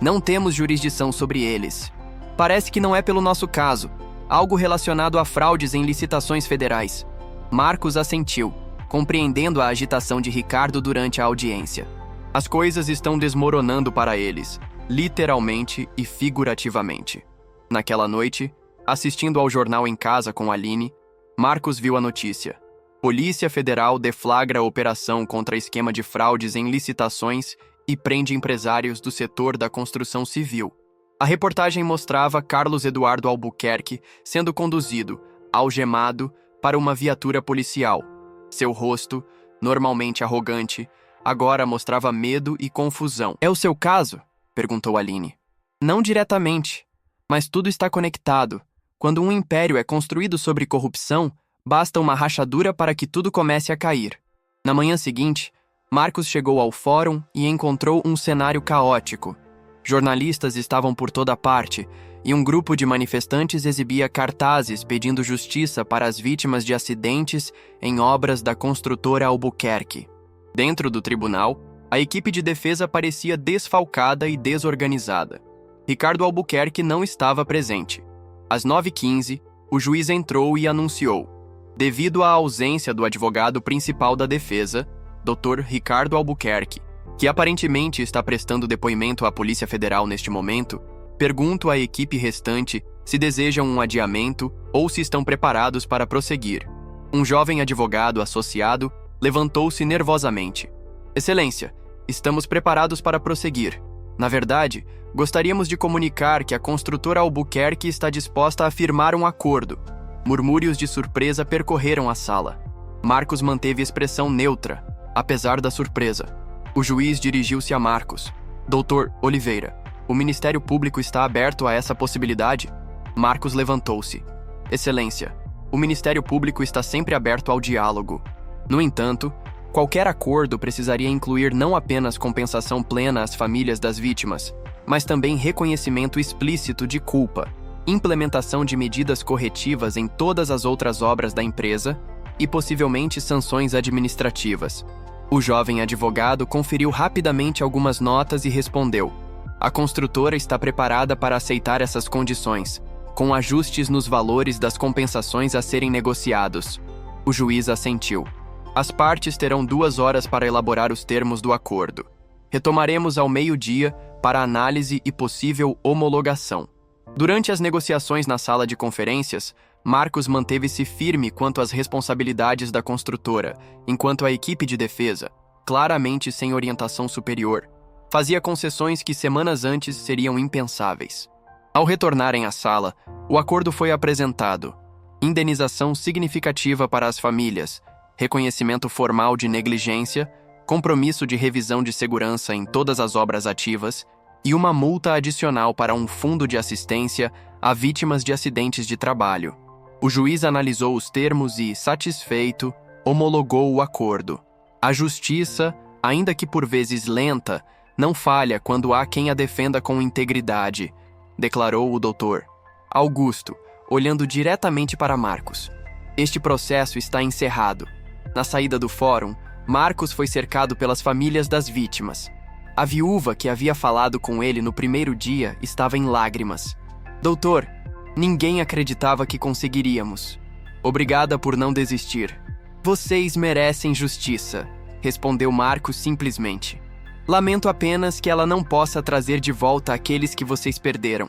Não temos jurisdição sobre eles. Parece que não é pelo nosso caso. Algo relacionado a fraudes em licitações federais. Marcos assentiu, compreendendo a agitação de Ricardo durante a audiência. As coisas estão desmoronando para eles, literalmente e figurativamente. Naquela noite, assistindo ao jornal em casa com Aline, Marcos viu a notícia. Polícia Federal deflagra operação contra esquema de fraudes em licitações e prende empresários do setor da construção civil. A reportagem mostrava Carlos Eduardo Albuquerque sendo conduzido, algemado, para uma viatura policial. Seu rosto, normalmente arrogante, agora mostrava medo e confusão. É o seu caso? Perguntou Aline. Não diretamente, mas tudo está conectado. Quando um império é construído sobre corrupção, basta uma rachadura para que tudo comece a cair. Na manhã seguinte, Marcos chegou ao fórum e encontrou um cenário caótico. Jornalistas estavam por toda parte e um grupo de manifestantes exibia cartazes pedindo justiça para as vítimas de acidentes em obras da construtora Albuquerque. Dentro do tribunal, a equipe de defesa parecia desfalcada e desorganizada. Ricardo Albuquerque não estava presente. Às 9h15, o juiz entrou e anunciou: devido à ausência do advogado principal da defesa, Dr. Ricardo Albuquerque, que aparentemente está prestando depoimento à Polícia Federal neste momento, pergunto à equipe restante se desejam um adiamento ou se estão preparados para prosseguir. Um jovem advogado associado levantou-se nervosamente. Excelência, estamos preparados para prosseguir. Na verdade, gostaríamos de comunicar que a construtora Albuquerque está disposta a firmar um acordo. Murmúrios de surpresa percorreram a sala. Marcos manteve expressão neutra, apesar da surpresa. O juiz dirigiu-se a Marcos. Doutor Oliveira, o Ministério Público está aberto a essa possibilidade? Marcos levantou-se. Excelência, o Ministério Público está sempre aberto ao diálogo. No entanto, qualquer acordo precisaria incluir não apenas compensação plena às famílias das vítimas, mas também reconhecimento explícito de culpa, implementação de medidas corretivas em todas as outras obras da empresa e possivelmente sanções administrativas. O jovem advogado conferiu rapidamente algumas notas e respondeu: a construtora está preparada para aceitar essas condições, com ajustes nos valores das compensações a serem negociados. O juiz assentiu. As partes terão 2 horas para elaborar os termos do acordo. Retomaremos ao meio-dia para análise e possível homologação. Durante as negociações na sala de conferências, Marcos manteve-se firme quanto às responsabilidades da construtora, enquanto a equipe de defesa, claramente sem orientação superior, fazia concessões que semanas antes seriam impensáveis. Ao retornarem à sala, o acordo foi apresentado. Indenização significativa para as famílias, reconhecimento formal de negligência, compromisso de revisão de segurança em todas as obras ativas e uma multa adicional para um fundo de assistência a vítimas de acidentes de trabalho. O juiz analisou os termos e, satisfeito, homologou o acordo. A justiça, ainda que por vezes lenta, não falha quando há quem a defenda com integridade, declarou o doutor Augusto, olhando diretamente para Marcos. Este processo está encerrado. Na saída do fórum, Marcos foi cercado pelas famílias das vítimas. A viúva que havia falado com ele no primeiro dia estava em lágrimas. Doutor, ninguém acreditava que conseguiríamos. Obrigada por não desistir. Vocês merecem justiça, respondeu Marcos simplesmente. Lamento apenas que ela não possa trazer de volta aqueles que vocês perderam.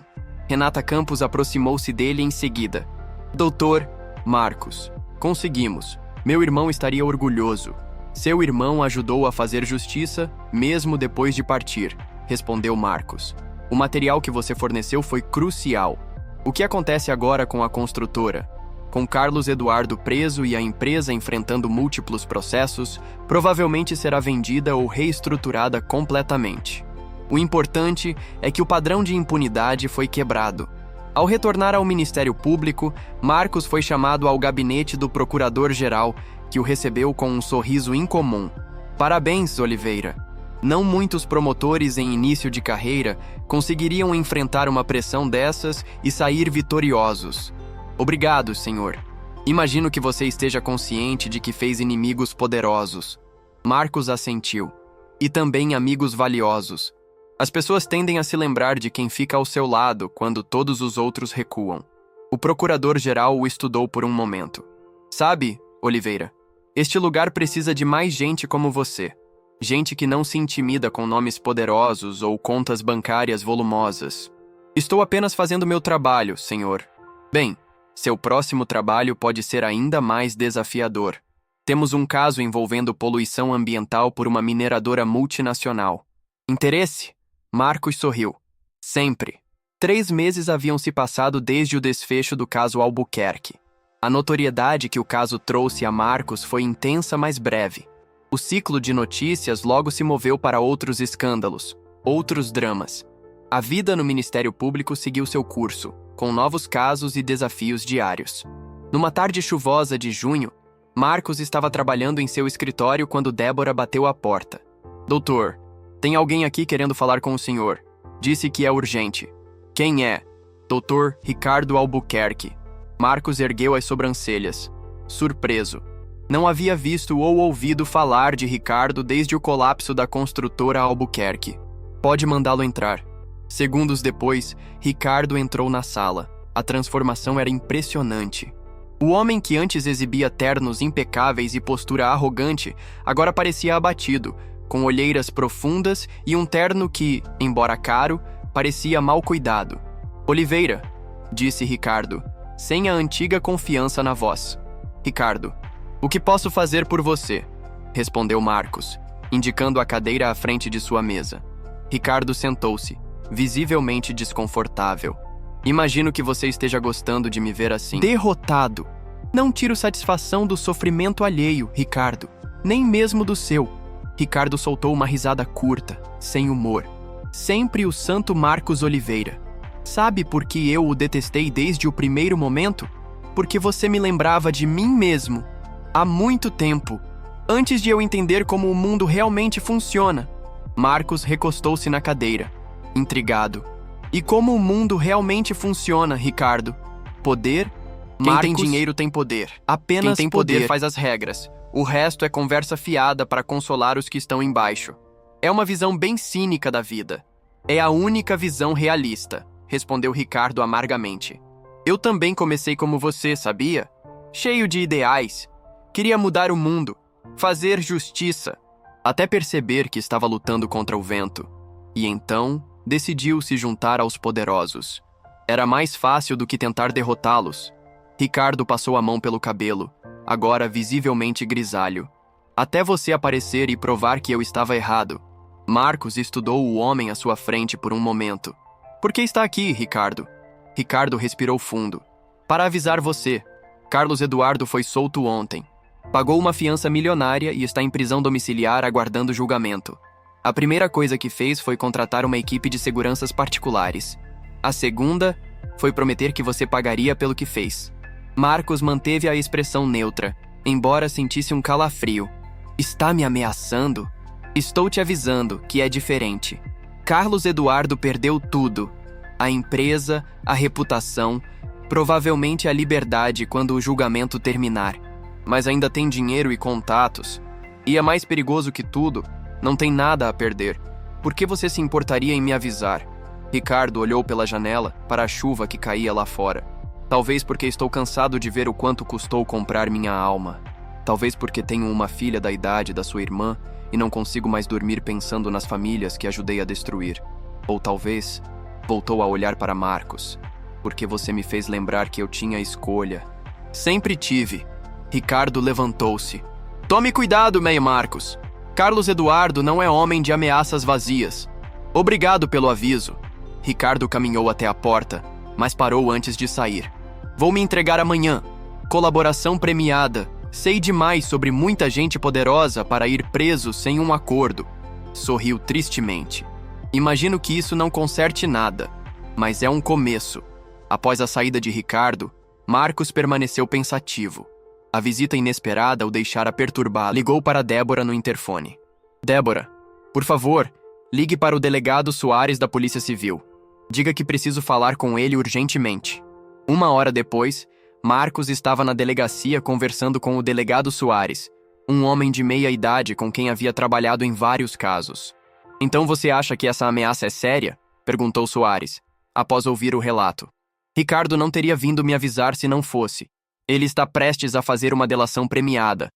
Renata Campos aproximou-se dele em seguida. Doutor Marcos, conseguimos. Meu irmão estaria orgulhoso. Seu irmão ajudou a fazer justiça, mesmo depois de partir, respondeu Marcos. O material que você forneceu foi crucial. O que acontece agora com a construtora? Com Carlos Eduardo preso e a empresa enfrentando múltiplos processos, provavelmente será vendida ou reestruturada completamente. O importante é que o padrão de impunidade foi quebrado. Ao retornar ao Ministério Público, Marcos foi chamado ao gabinete do Procurador-Geral, que o recebeu com um sorriso incomum. Parabéns, Oliveira. Não muitos promotores em início de carreira conseguiriam enfrentar uma pressão dessas e sair vitoriosos. Obrigado, senhor. Imagino que você esteja consciente de que fez inimigos poderosos. Marcos assentiu. E também amigos valiosos. As pessoas tendem a se lembrar de quem fica ao seu lado quando todos os outros recuam. O procurador-geral o estudou por um momento. Sabe, Oliveira, este lugar precisa de mais gente como você. Gente que não se intimida com nomes poderosos ou contas bancárias volumosas. Estou apenas fazendo meu trabalho, senhor. Bem, seu próximo trabalho pode ser ainda mais desafiador. Temos um caso envolvendo poluição ambiental por uma mineradora multinacional. Interesse? Marcos sorriu. Sempre. 3 meses haviam se passado desde o desfecho do caso Albuquerque. A notoriedade que o caso trouxe a Marcos foi intensa, mas breve. O ciclo de notícias logo se moveu para outros escândalos, outros dramas. A vida no Ministério Público seguiu seu curso, com novos casos e desafios diários. Numa tarde chuvosa de junho, Marcos estava trabalhando em seu escritório quando Débora bateu à porta. Doutor, tem alguém aqui querendo falar com o senhor. Disse que é urgente. Quem é? Doutor Ricardo Albuquerque. Marcos ergueu as sobrancelhas. Surpreso. Não havia visto ou ouvido falar de Ricardo desde o colapso da construtora Albuquerque. Pode mandá-lo entrar. Segundos depois, Ricardo entrou na sala. A transformação era impressionante. O homem que antes exibia ternos impecáveis e postura arrogante, agora parecia abatido, com olheiras profundas e um terno que, embora caro, parecia mal cuidado. Oliveira, disse Ricardo, sem a antiga confiança na voz. Ricardo, o que posso fazer por você? Respondeu Marcos, indicando a cadeira à frente de sua mesa. Ricardo sentou-se, visivelmente desconfortável. Imagino que você esteja gostando de me ver assim. Derrotado. Não tiro satisfação do sofrimento alheio, Ricardo. Nem mesmo do seu. Ricardo soltou uma risada curta, sem humor. Sempre o santo Marcos Oliveira. Sabe por que eu o detestei desde o primeiro momento? Porque você me lembrava de mim mesmo. Há muito tempo. Antes de eu entender como o mundo realmente funciona. Marcos recostou-se na cadeira, intrigado. E como o mundo realmente funciona, Ricardo? Poder? Quem tem dinheiro tem poder. Apenas quem tem poder faz as regras. O resto é conversa fiada para consolar os que estão embaixo. É uma visão bem cínica da vida. É a única visão realista, respondeu Ricardo amargamente. Eu também comecei como você, sabia? Cheio de ideais. Queria mudar o mundo, fazer justiça, até perceber que estava lutando contra o vento. E então, decidiu se juntar aos poderosos. Era mais fácil do que tentar derrotá-los. Ricardo passou a mão pelo cabelo, agora visivelmente grisalho. Até você aparecer e provar que eu estava errado. Marcos estudou o homem à sua frente por um momento. Por que está aqui, Ricardo? Ricardo respirou fundo. Para avisar você, Carlos Eduardo foi solto ontem. Pagou uma fiança milionária e está em prisão domiciliar aguardando julgamento. A primeira coisa que fez foi contratar uma equipe de seguranças particulares. A segunda foi prometer que você pagaria pelo que fez. Marcos manteve a expressão neutra, embora sentisse um calafrio. Está me ameaçando? Estou te avisando que é diferente. Carlos Eduardo perdeu tudo. A empresa, a reputação, provavelmente a liberdade quando o julgamento terminar. Mas ainda tem dinheiro e contatos. E é mais perigoso que tudo, não tem nada a perder. Por que você se importaria em me avisar? Ricardo olhou pela janela para a chuva que caía lá fora. Talvez porque estou cansado de ver o quanto custou comprar minha alma. Talvez porque tenho uma filha da idade da sua irmã e não consigo mais dormir pensando nas famílias que ajudei a destruir. Ou talvez Voltou a olhar para Marcos. Porque você me fez lembrar que eu tinha escolha. Sempre tive. Ricardo levantou-se. Tome cuidado, Meio Marcos. Carlos Eduardo não é homem de ameaças vazias. Obrigado pelo aviso. Ricardo caminhou até a porta, mas parou antes de sair. Vou me entregar amanhã. Colaboração premiada. Sei demais sobre muita gente poderosa para ir preso sem um acordo. Sorriu tristemente. Imagino que isso não conserte nada, mas é um começo. Após a saída de Ricardo, Marcos permaneceu pensativo. A visita inesperada o deixara perturbado. Ligou para Débora no interfone. Débora, por favor, ligue para o delegado Soares da Polícia Civil. Diga que preciso falar com ele urgentemente. 1 hora depois, Marcos estava na delegacia conversando com o delegado Soares, um homem de meia idade com quem havia trabalhado em vários casos. Então você acha que essa ameaça é séria? Perguntou Soares, após ouvir o relato. Ricardo não teria vindo me avisar se não fosse. Ele está prestes a fazer uma delação premiada.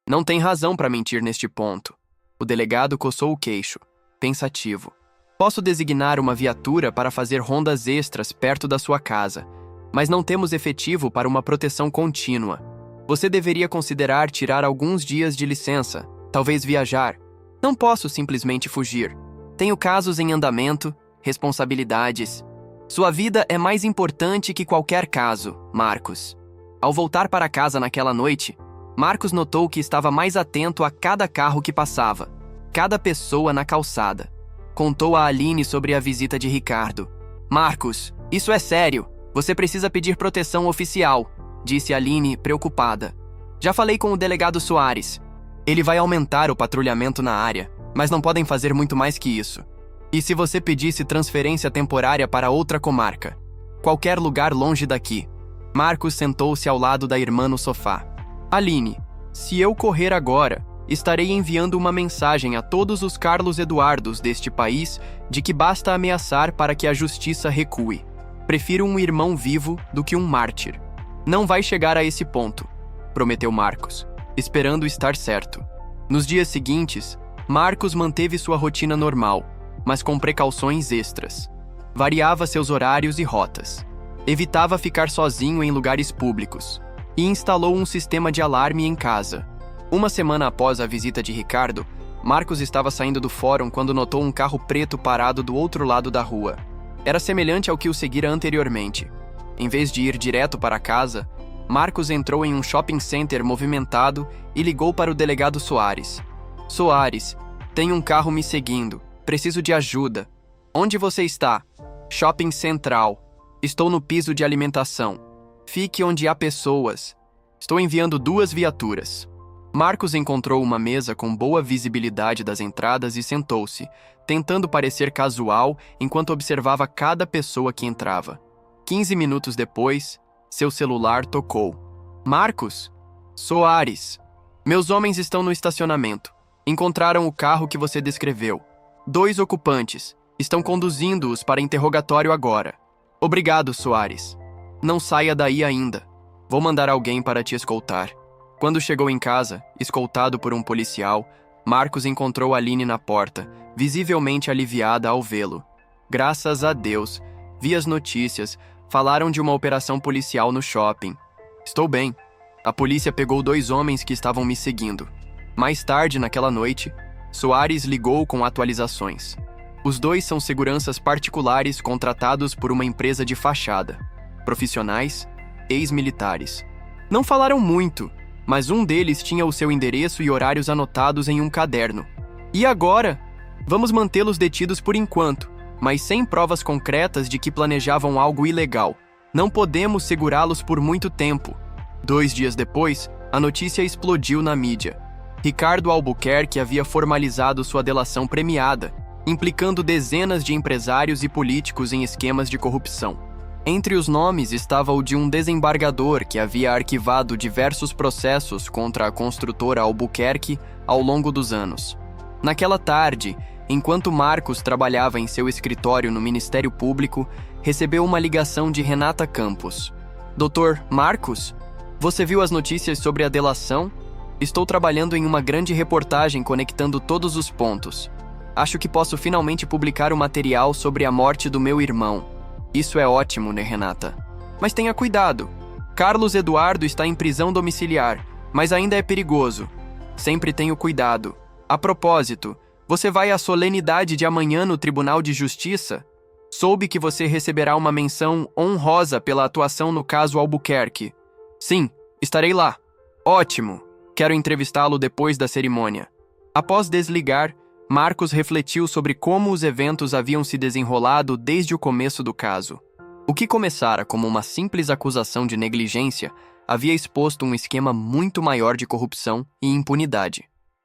Não tem razão para mentir neste ponto. O delegado coçou o queixo, pensativo. Posso designar uma viatura para fazer rondas extras perto da sua casa, mas não temos efetivo para uma proteção contínua. Você deveria considerar tirar alguns dias de licença, talvez viajar. Não posso simplesmente fugir. Tenho casos em andamento, responsabilidades. Sua vida é mais importante que qualquer caso, Marcos. Ao voltar para casa naquela noite, Marcos notou que estava mais atento a cada carro que passava, cada pessoa na calçada. Contou a Aline sobre a visita de Ricardo. Marcos, isso é sério. Você precisa pedir proteção oficial, disse Aline, preocupada. Já falei com o delegado Soares. Ele vai aumentar o patrulhamento na área, mas não podem fazer muito mais que isso. E se você pedisse transferência temporária para outra comarca? Qualquer lugar longe daqui. Marcos sentou-se ao lado da irmã no sofá. Aline, se eu correr agora, estarei enviando uma mensagem a todos os Carlos Eduardos deste país de que basta ameaçar para que a justiça recue. Prefiro um irmão vivo do que um mártir. Não vai chegar a esse ponto, prometeu Marcos, esperando estar certo. Nos dias seguintes, Marcos manteve sua rotina normal, mas com precauções extras. Variava seus horários e rotas. Evitava ficar sozinho em lugares públicos e instalou um sistema de alarme em casa. 1 semana após a visita de Ricardo, Marcos estava saindo do fórum quando notou um carro preto parado do outro lado da rua. Era semelhante ao que o seguira anteriormente. Em vez de ir direto para casa, Marcos entrou em um shopping center movimentado e ligou para o delegado Soares. Soares, tem um carro me seguindo. Preciso de ajuda. Onde você está? Shopping Central. Estou no piso de alimentação. Fique onde há pessoas. Estou enviando 2 viaturas. Marcos encontrou uma mesa com boa visibilidade das entradas e sentou-se, tentando parecer casual enquanto observava cada pessoa que entrava. 15 minutos depois, seu celular tocou. Marcos? Soares. Meus homens estão no estacionamento. Encontraram o carro que você descreveu. 2 ocupantes. Estão conduzindo-os para interrogatório agora. Obrigado, Soares. Não saia daí ainda. Vou mandar alguém para te escoltar. Quando chegou em casa, escoltado por um policial, Marcos encontrou Aline na porta, visivelmente aliviada ao vê-lo. Graças a Deus, vi as notícias, falaram de uma operação policial no shopping. Estou bem. A polícia pegou 2 homens que estavam me seguindo. Mais tarde, naquela noite, Soares ligou com atualizações. Os 2 são seguranças particulares contratados por uma empresa de fachada. Profissionais, ex-militares. Não falaram muito, mas um deles tinha o seu endereço e horários anotados em um caderno. E agora? Vamos mantê-los detidos por enquanto, mas sem provas concretas de que planejavam algo ilegal. Não podemos segurá-los por muito tempo. 2 dias depois, a notícia explodiu na mídia. Ricardo Albuquerque havia formalizado sua delação premiada, implicando dezenas de empresários e políticos em esquemas de corrupção. Entre os nomes estava o de um desembargador que havia arquivado diversos processos contra a construtora Albuquerque ao longo dos anos. Naquela tarde, enquanto Marcos trabalhava em seu escritório no Ministério Público, recebeu uma ligação de Renata Campos. Dr. Marcos, você viu as notícias sobre a delação? Estou trabalhando em uma grande reportagem conectando todos os pontos. Acho que posso finalmente publicar o material sobre a morte do meu irmão. Isso é ótimo, né, Renata? Mas tenha cuidado. Carlos Eduardo está em prisão domiciliar, mas ainda é perigoso. Sempre tenho cuidado. A propósito, você vai à solenidade de amanhã no Tribunal de Justiça? Soube que você receberá uma menção honrosa pela atuação no caso Albuquerque. Sim, estarei lá. Ótimo. Quero entrevistá-lo depois da cerimônia. Após desligar, Marcos refletiu sobre como os eventos haviam se desenrolado desde o começo do caso. O que começara como uma simples acusação de negligência havia exposto um esquema muito maior de corrupção e impunidade.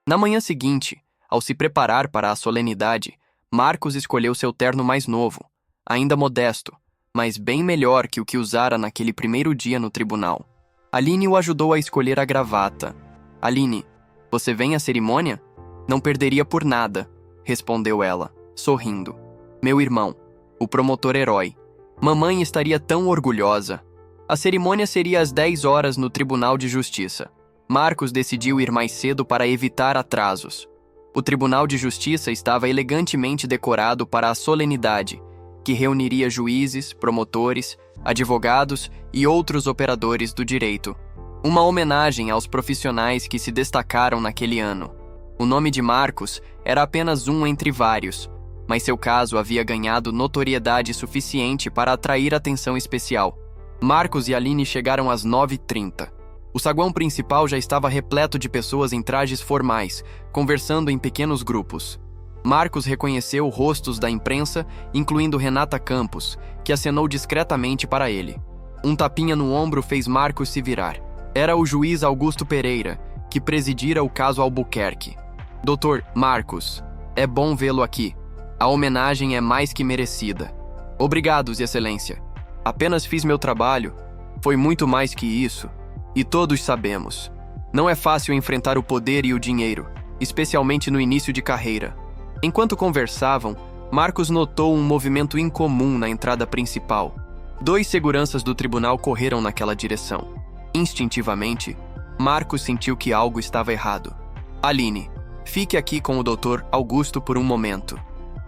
Na manhã seguinte, ao se preparar para a solenidade, Marcos escolheu seu terno mais novo, ainda modesto, mas bem melhor que o que usara naquele primeiro dia no tribunal. Aline o ajudou a escolher a gravata. Aline, você vem à cerimônia? Não perderia por nada, respondeu ela, sorrindo. Meu irmão, o promotor herói. Mamãe estaria tão orgulhosa. A cerimônia seria às 10 horas no Tribunal de Justiça. Marcos decidiu ir mais cedo para evitar atrasos. O Tribunal de Justiça estava elegantemente decorado para a solenidade, que reuniria juízes, promotores, advogados e outros operadores do direito. Uma homenagem aos profissionais que se destacaram naquele ano. O nome de Marcos era apenas um entre vários, mas seu caso havia ganhado notoriedade suficiente para atrair atenção especial. Marcos e Aline chegaram às 9h30. O saguão principal já estava repleto de pessoas em trajes formais, conversando em pequenos grupos. Marcos reconheceu rostos da imprensa, incluindo Renata Campos, que acenou discretamente para ele. Um tapinha no ombro fez Marcos se virar. Era o juiz Augusto Pereira, que presidira o caso Albuquerque. Doutor Marcos, é bom vê-lo aqui. A homenagem é mais que merecida. Obrigado, Excelência. Apenas fiz meu trabalho. Foi muito mais que isso. E todos sabemos. Não é fácil enfrentar o poder e o dinheiro, especialmente no início de carreira. Enquanto conversavam, Marcos notou um movimento incomum na entrada principal. 2 seguranças do tribunal correram naquela direção. Instintivamente, Marcos sentiu que algo estava errado. Aline, fique aqui com o Dr. Augusto por um momento.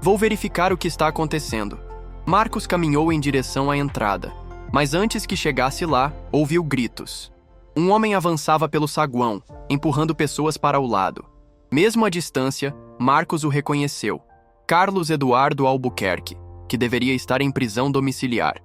Vou verificar o que está acontecendo. Marcos caminhou em direção à entrada, mas antes que chegasse lá, ouviu gritos. Um homem avançava pelo saguão, empurrando pessoas para o lado. Mesmo à distância, Marcos o reconheceu. Carlos Eduardo Albuquerque, que deveria estar em prisão domiciliar.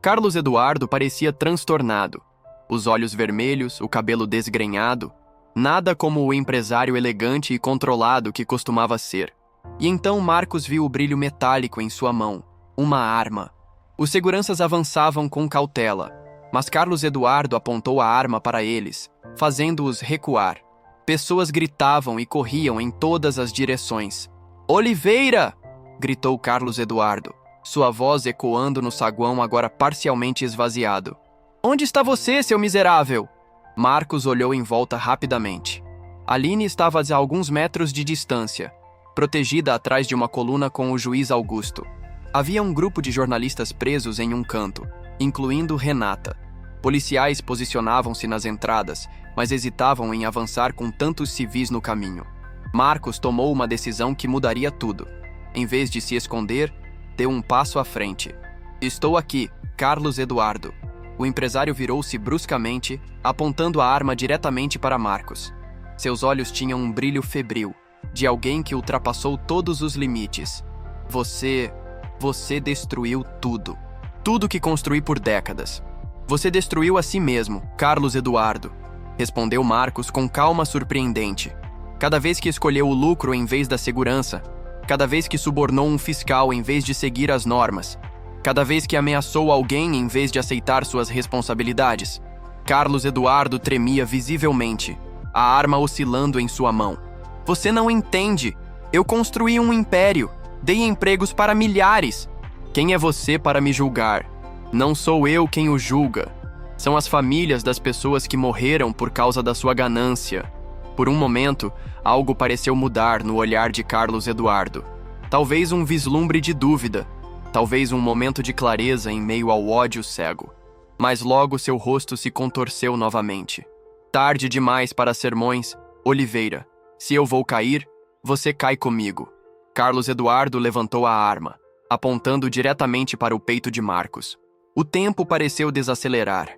Carlos Eduardo parecia transtornado. Os olhos vermelhos, o cabelo desgrenhado. Nada como o empresário elegante e controlado que costumava ser. E então Marcos viu o brilho metálico em sua mão. Uma arma. Os seguranças avançavam com cautela, mas Carlos Eduardo apontou a arma para eles, fazendo-os recuar. Pessoas gritavam e corriam em todas as direções. Oliveira! Gritou Carlos Eduardo, sua voz ecoando no saguão agora parcialmente esvaziado. Onde está você, seu miserável? Marcos olhou em volta rapidamente. Aline estava a alguns metros de distância, protegida atrás de uma coluna com o juiz Augusto. Havia um grupo de jornalistas presos em um canto, incluindo Renata. Policiais posicionavam-se nas entradas, mas hesitavam em avançar com tantos civis no caminho. Marcos tomou uma decisão que mudaria tudo. Em vez de se esconder, deu um passo à frente. Estou aqui, Carlos Eduardo. O empresário virou-se bruscamente, apontando a arma diretamente para Marcos. Seus olhos tinham um brilho febril, de alguém que ultrapassou todos os limites. Você destruiu tudo. Tudo que construí por décadas. Você destruiu a si mesmo, Carlos Eduardo, respondeu Marcos com calma surpreendente. Cada vez que escolheu o lucro em vez da segurança, cada vez que subornou um fiscal em vez de seguir as normas, cada vez que ameaçou alguém em vez de aceitar suas responsabilidades. Carlos Eduardo tremia visivelmente, a arma oscilando em sua mão. Você não entende. Eu construí um império. Dei empregos para milhares. Quem é você para me julgar? Não sou eu quem o julga. São as famílias das pessoas que morreram por causa da sua ganância. Por um momento, algo pareceu mudar no olhar de Carlos Eduardo. Talvez um vislumbre de dúvida. Talvez um momento de clareza em meio ao ódio cego. Mas logo seu rosto se contorceu novamente. Tarde demais para sermões, Oliveira. Se eu vou cair, você cai comigo. Carlos Eduardo levantou a arma, apontando diretamente para o peito de Marcos. O tempo pareceu desacelerar.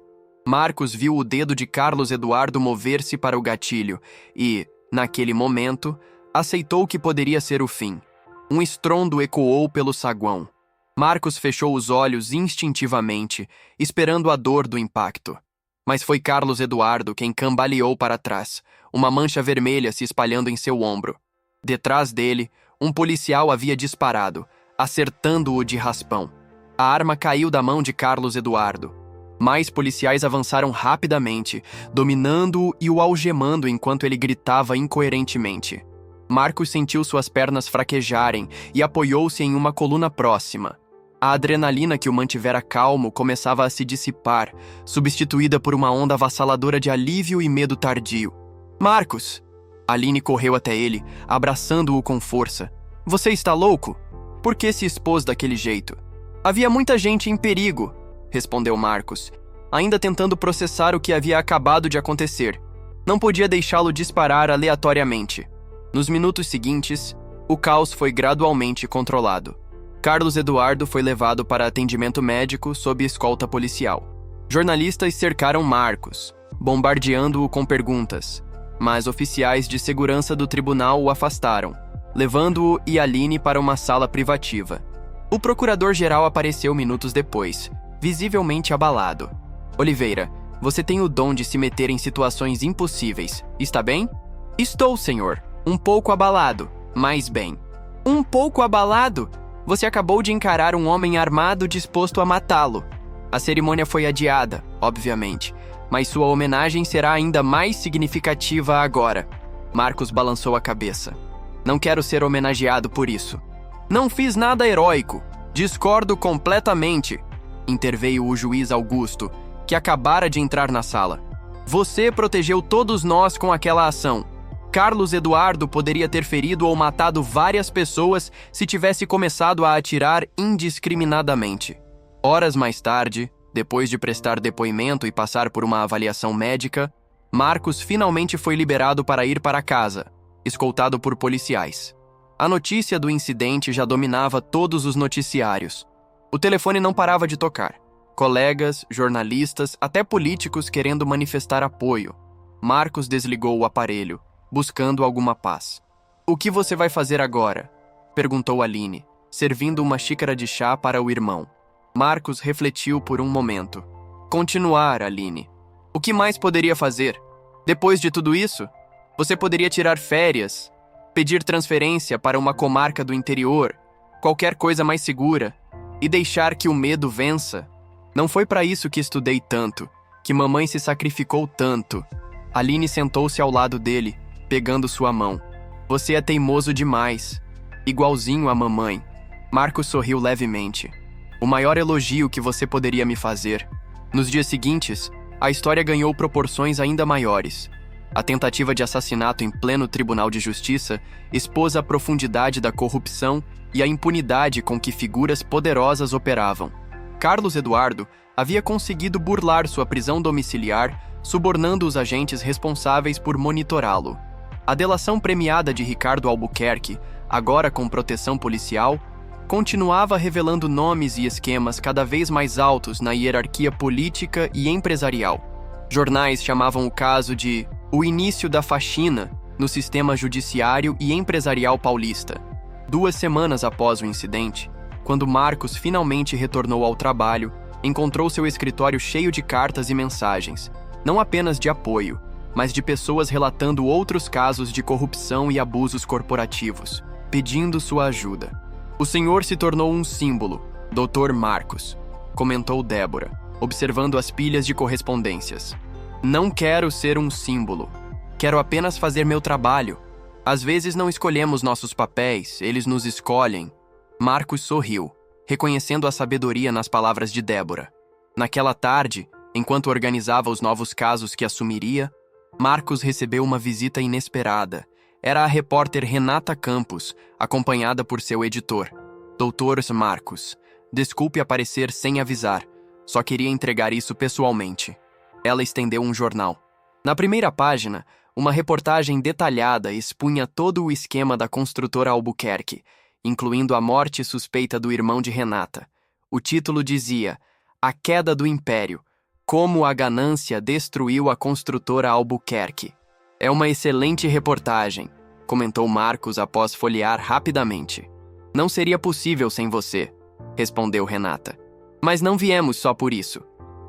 Marcos viu o dedo de Carlos Eduardo mover-se para o gatilho e, naquele momento, aceitou que poderia ser o fim. Um estrondo ecoou pelo saguão. Marcos fechou os olhos instintivamente, esperando a dor do impacto. Mas foi Carlos Eduardo quem cambaleou para trás, uma mancha vermelha se espalhando em seu ombro. Detrás dele, um policial havia disparado, acertando-o de raspão. A arma caiu da mão de Carlos Eduardo. Mais policiais avançaram rapidamente, dominando-o e o algemando enquanto ele gritava incoerentemente. Marcos sentiu suas pernas fraquejarem e apoiou-se em uma coluna próxima. A adrenalina que o mantivera calmo começava a se dissipar, substituída por uma onda avassaladora de alívio e medo tardio. Marcos! Aline correu até ele, abraçando-o com força. Você está louco? Por que se expôs daquele jeito? Havia muita gente em perigo, respondeu Marcos, ainda tentando processar o que havia acabado de acontecer. Não podia deixá-lo disparar aleatoriamente. Nos minutos seguintes, o caos foi gradualmente controlado. Carlos Eduardo foi levado para atendimento médico sob escolta policial. Jornalistas cercaram Marcos, bombardeando-o com perguntas, mas oficiais de segurança do tribunal o afastaram, levando-o e Aline para uma sala privativa. O procurador-geral apareceu minutos depois, visivelmente abalado. Oliveira, você tem o dom de se meter em situações impossíveis, está bem? Estou, senhor. Um pouco abalado, mas bem. Um pouco abalado? Você acabou de encarar um homem armado disposto a matá-lo. A cerimônia foi adiada, obviamente, mas sua homenagem será ainda mais significativa agora. Marcos balançou a cabeça. Não quero ser homenageado por isso. Não fiz nada heróico. Discordo completamente, interveio o juiz Augusto, que acabara de entrar na sala. Você protegeu todos nós com aquela ação. Carlos Eduardo poderia ter ferido ou matado várias pessoas se tivesse começado a atirar indiscriminadamente. Horas mais tarde, depois de prestar depoimento e passar por uma avaliação médica, Marcos finalmente foi liberado para ir para casa, escoltado por policiais. A notícia do incidente já dominava todos os noticiários. O telefone não parava de tocar. Colegas, jornalistas, até políticos querendo manifestar apoio. Marcos desligou o aparelho, buscando alguma paz. O que você vai fazer agora? Perguntou Aline, servindo uma xícara de chá para o irmão. Marcos refletiu por um momento. Continuar, Aline. O que mais poderia fazer? Depois de tudo isso, você poderia tirar férias, pedir transferência para uma comarca do interior, qualquer coisa mais segura, e deixar que o medo vença. Não foi para isso que estudei tanto, que mamãe se sacrificou tanto. Aline sentou-se ao lado dele, pegando sua mão. Você é teimoso demais. Igualzinho a mamãe. Marcos sorriu levemente. O maior elogio que você poderia me fazer. Nos dias seguintes, a história ganhou proporções ainda maiores. A tentativa de assassinato em pleno Tribunal de Justiça expôs a profundidade da corrupção e a impunidade com que figuras poderosas operavam. Carlos Eduardo havia conseguido burlar sua prisão domiciliar, subornando os agentes responsáveis por monitorá-lo. A delação premiada de Ricardo Albuquerque, agora com proteção policial, continuava revelando nomes e esquemas cada vez mais altos na hierarquia política e empresarial. Jornais chamavam o caso de o início da faxina no sistema judiciário e empresarial paulista. 2 semanas após o incidente, quando Marcos finalmente retornou ao trabalho, encontrou seu escritório cheio de cartas e mensagens, não apenas de apoio, mas de pessoas relatando outros casos de corrupção e abusos corporativos, pedindo sua ajuda. O senhor se tornou um símbolo, Dr. Marcos, comentou Débora, observando as pilhas de correspondências. Não quero ser um símbolo. Quero apenas fazer meu trabalho. Às vezes não escolhemos nossos papéis, eles nos escolhem. Marcos sorriu, reconhecendo a sabedoria nas palavras de Débora. Naquela tarde, enquanto organizava os novos casos que assumiria, Marcos recebeu uma visita inesperada. Era a repórter Renata Campos, acompanhada por seu editor. Doutor Marcos, desculpe aparecer sem avisar. Só queria entregar isso pessoalmente. Ela estendeu um jornal. Na primeira página, uma reportagem detalhada expunha todo o esquema da construtora Albuquerque incluindo a morte suspeita do irmão de Renata. O título dizia: A Queda do Império. Como a ganância destruiu a construtora Albuquerque. É uma excelente reportagem, comentou Marcos após folhear rapidamente. Não seria possível sem você, respondeu Renata. Mas não viemos só por isso.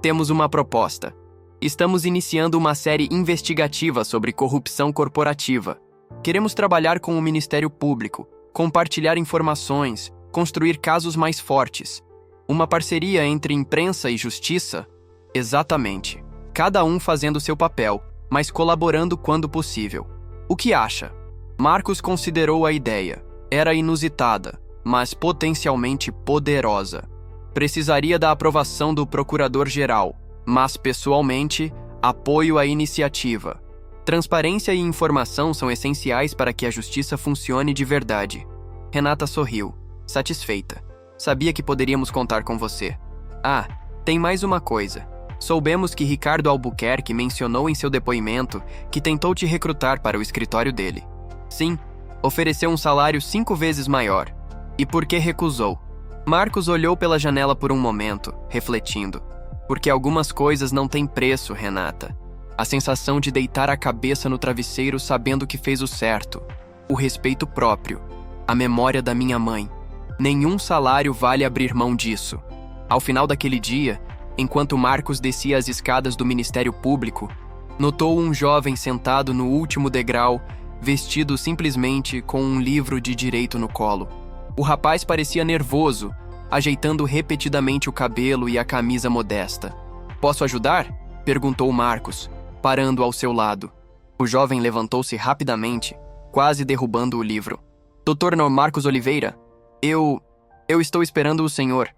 Temos uma proposta. Estamos iniciando uma série investigativa sobre corrupção corporativa. Queremos trabalhar com o Ministério Público, compartilhar informações, construir casos mais fortes. Uma parceria entre imprensa e justiça? Exatamente. Cada um fazendo seu papel, mas colaborando quando possível. O que acha? Marcos considerou a ideia. Era inusitada, mas potencialmente poderosa. Precisaria da aprovação do procurador-geral, mas, pessoalmente, apoio à iniciativa. Transparência e informação são essenciais para que a justiça funcione de verdade. Renata sorriu, satisfeita. Sabia que poderíamos contar com você. Ah, tem mais uma coisa. Soubemos que Ricardo Albuquerque mencionou em seu depoimento que tentou te recrutar para o escritório dele. Sim, ofereceu um salário 5 vezes maior. E por que recusou? Marcos olhou pela janela por um momento, refletindo. Porque algumas coisas não têm preço, Renata. A sensação de deitar a cabeça no travesseiro sabendo que fez o certo. O respeito próprio. A memória da minha mãe. Nenhum salário vale abrir mão disso. Ao final daquele dia, enquanto Marcos descia as escadas do Ministério Público, notou um jovem sentado no último degrau, vestido simplesmente com um livro de direito no colo. O rapaz parecia nervoso, ajeitando repetidamente o cabelo e a camisa modesta. "Posso ajudar?" perguntou Marcos, parando ao seu lado. O jovem levantou-se rapidamente, quase derrubando o livro. "Dr. Marcos Oliveira, eu estou esperando o senhor.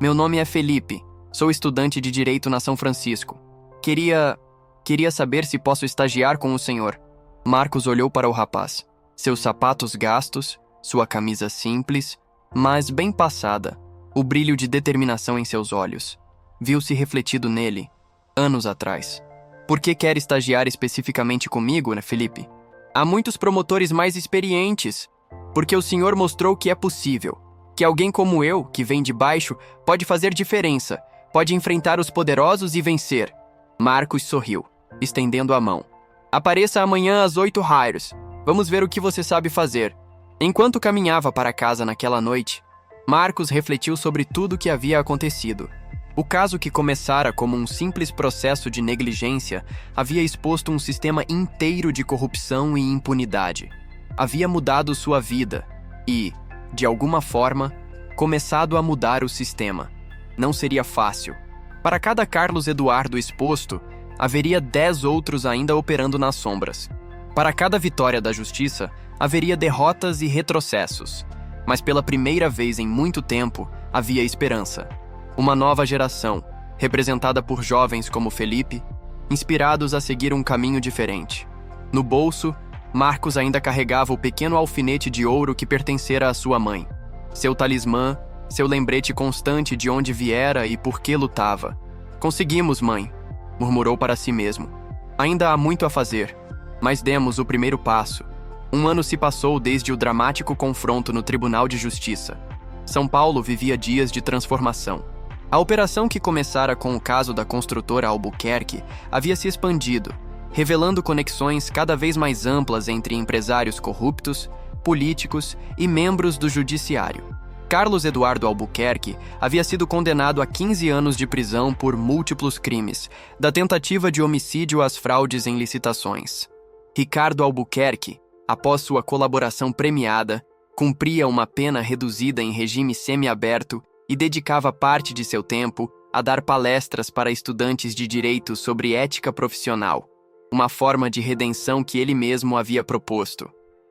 Meu nome é Felipe. Sou estudante de Direito na São Francisco. Queria saber se posso estagiar com o senhor." Marcos olhou para o rapaz. Seus sapatos gastos, sua camisa simples, mas bem passada, o brilho de determinação em seus olhos. Viu-se refletido nele, anos atrás. "Por que quer estagiar especificamente comigo, né, Felipe? Há muitos promotores mais experientes. Porque o senhor mostrou que é possível. Que alguém como eu, que vem de baixo, pode fazer diferença. Pode enfrentar os poderosos e vencer." Marcos sorriu, estendendo a mão. "Apareça amanhã às 8h. Vamos ver o que você sabe fazer." Enquanto caminhava para casa naquela noite, Marcos refletiu sobre tudo o que havia acontecido. O caso, que começara como um simples processo de negligência, havia exposto um sistema inteiro de corrupção e impunidade. Havia mudado sua vida e, de alguma forma, começado a mudar o sistema. Não seria fácil. Para cada Carlos Eduardo exposto, haveria 10 outros ainda operando nas sombras. Para cada vitória da justiça, haveria derrotas e retrocessos. Mas pela primeira vez em muito tempo, havia esperança. Uma nova geração, representada por jovens como Felipe, inspirados a seguir um caminho diferente. No bolso, Marcos ainda carregava o pequeno alfinete de ouro que pertencera à sua mãe. Seu talismã, seu lembrete constante de onde viera e por que lutava. "Conseguimos, mãe", murmurou para si mesmo. "Ainda há muito a fazer, mas demos o primeiro passo." Um ano se passou desde o dramático confronto no Tribunal de Justiça. São Paulo vivia dias de transformação. A operação, que começara com o caso da construtora Albuquerque, havia se expandido, revelando conexões cada vez mais amplas entre empresários corruptos, políticos e membros do judiciário. Carlos Eduardo Albuquerque havia sido condenado a 15 anos de prisão por múltiplos crimes, da tentativa de homicídio às fraudes em licitações. Ricardo Albuquerque, após sua colaboração premiada, cumpria uma pena reduzida em regime semiaberto e dedicava parte de seu tempo a dar palestras para estudantes de direito sobre ética profissional, uma forma de redenção que ele mesmo havia proposto.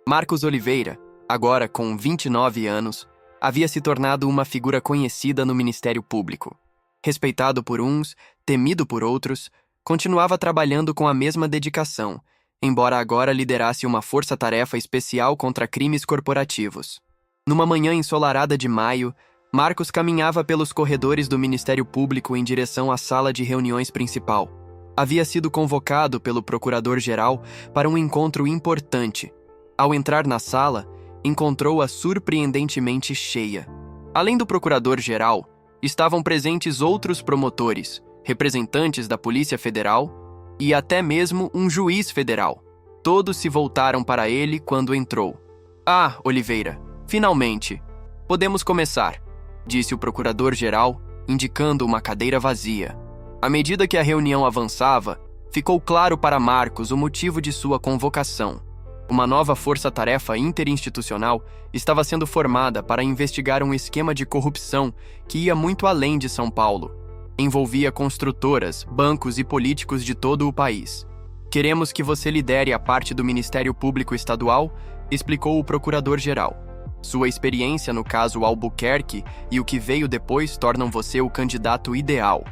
Marcos Oliveira, agora com 29 anos, havia se tornado uma figura conhecida no Ministério Público. Respeitado por uns, temido por outros, continuava trabalhando com a mesma dedicação, embora agora liderasse uma força-tarefa especial contra crimes corporativos. Numa manhã ensolarada de maio, Marcos caminhava pelos corredores do Ministério Público em direção à sala de reuniões principal. Havia sido convocado pelo procurador-geral para um encontro importante. Ao entrar na sala, encontrou-a surpreendentemente cheia. Além do procurador-geral, estavam presentes outros promotores, representantes da Polícia Federal e até mesmo um juiz federal. Todos se voltaram para ele quando entrou. "Ah, Oliveira, finalmente! Podemos começar", disse o procurador-geral, indicando uma cadeira vazia. À medida que a reunião avançava, ficou claro para Marcos o motivo de sua convocação. Uma nova força-tarefa interinstitucional estava sendo formada para investigar um esquema de corrupção que ia muito além de São Paulo. Envolvia construtoras, bancos e políticos de todo o país. "Queremos que você lidere a parte do Ministério Público Estadual", explicou o procurador-geral. "Sua experiência no caso Albuquerque e o que veio depois tornam você o candidato ideal."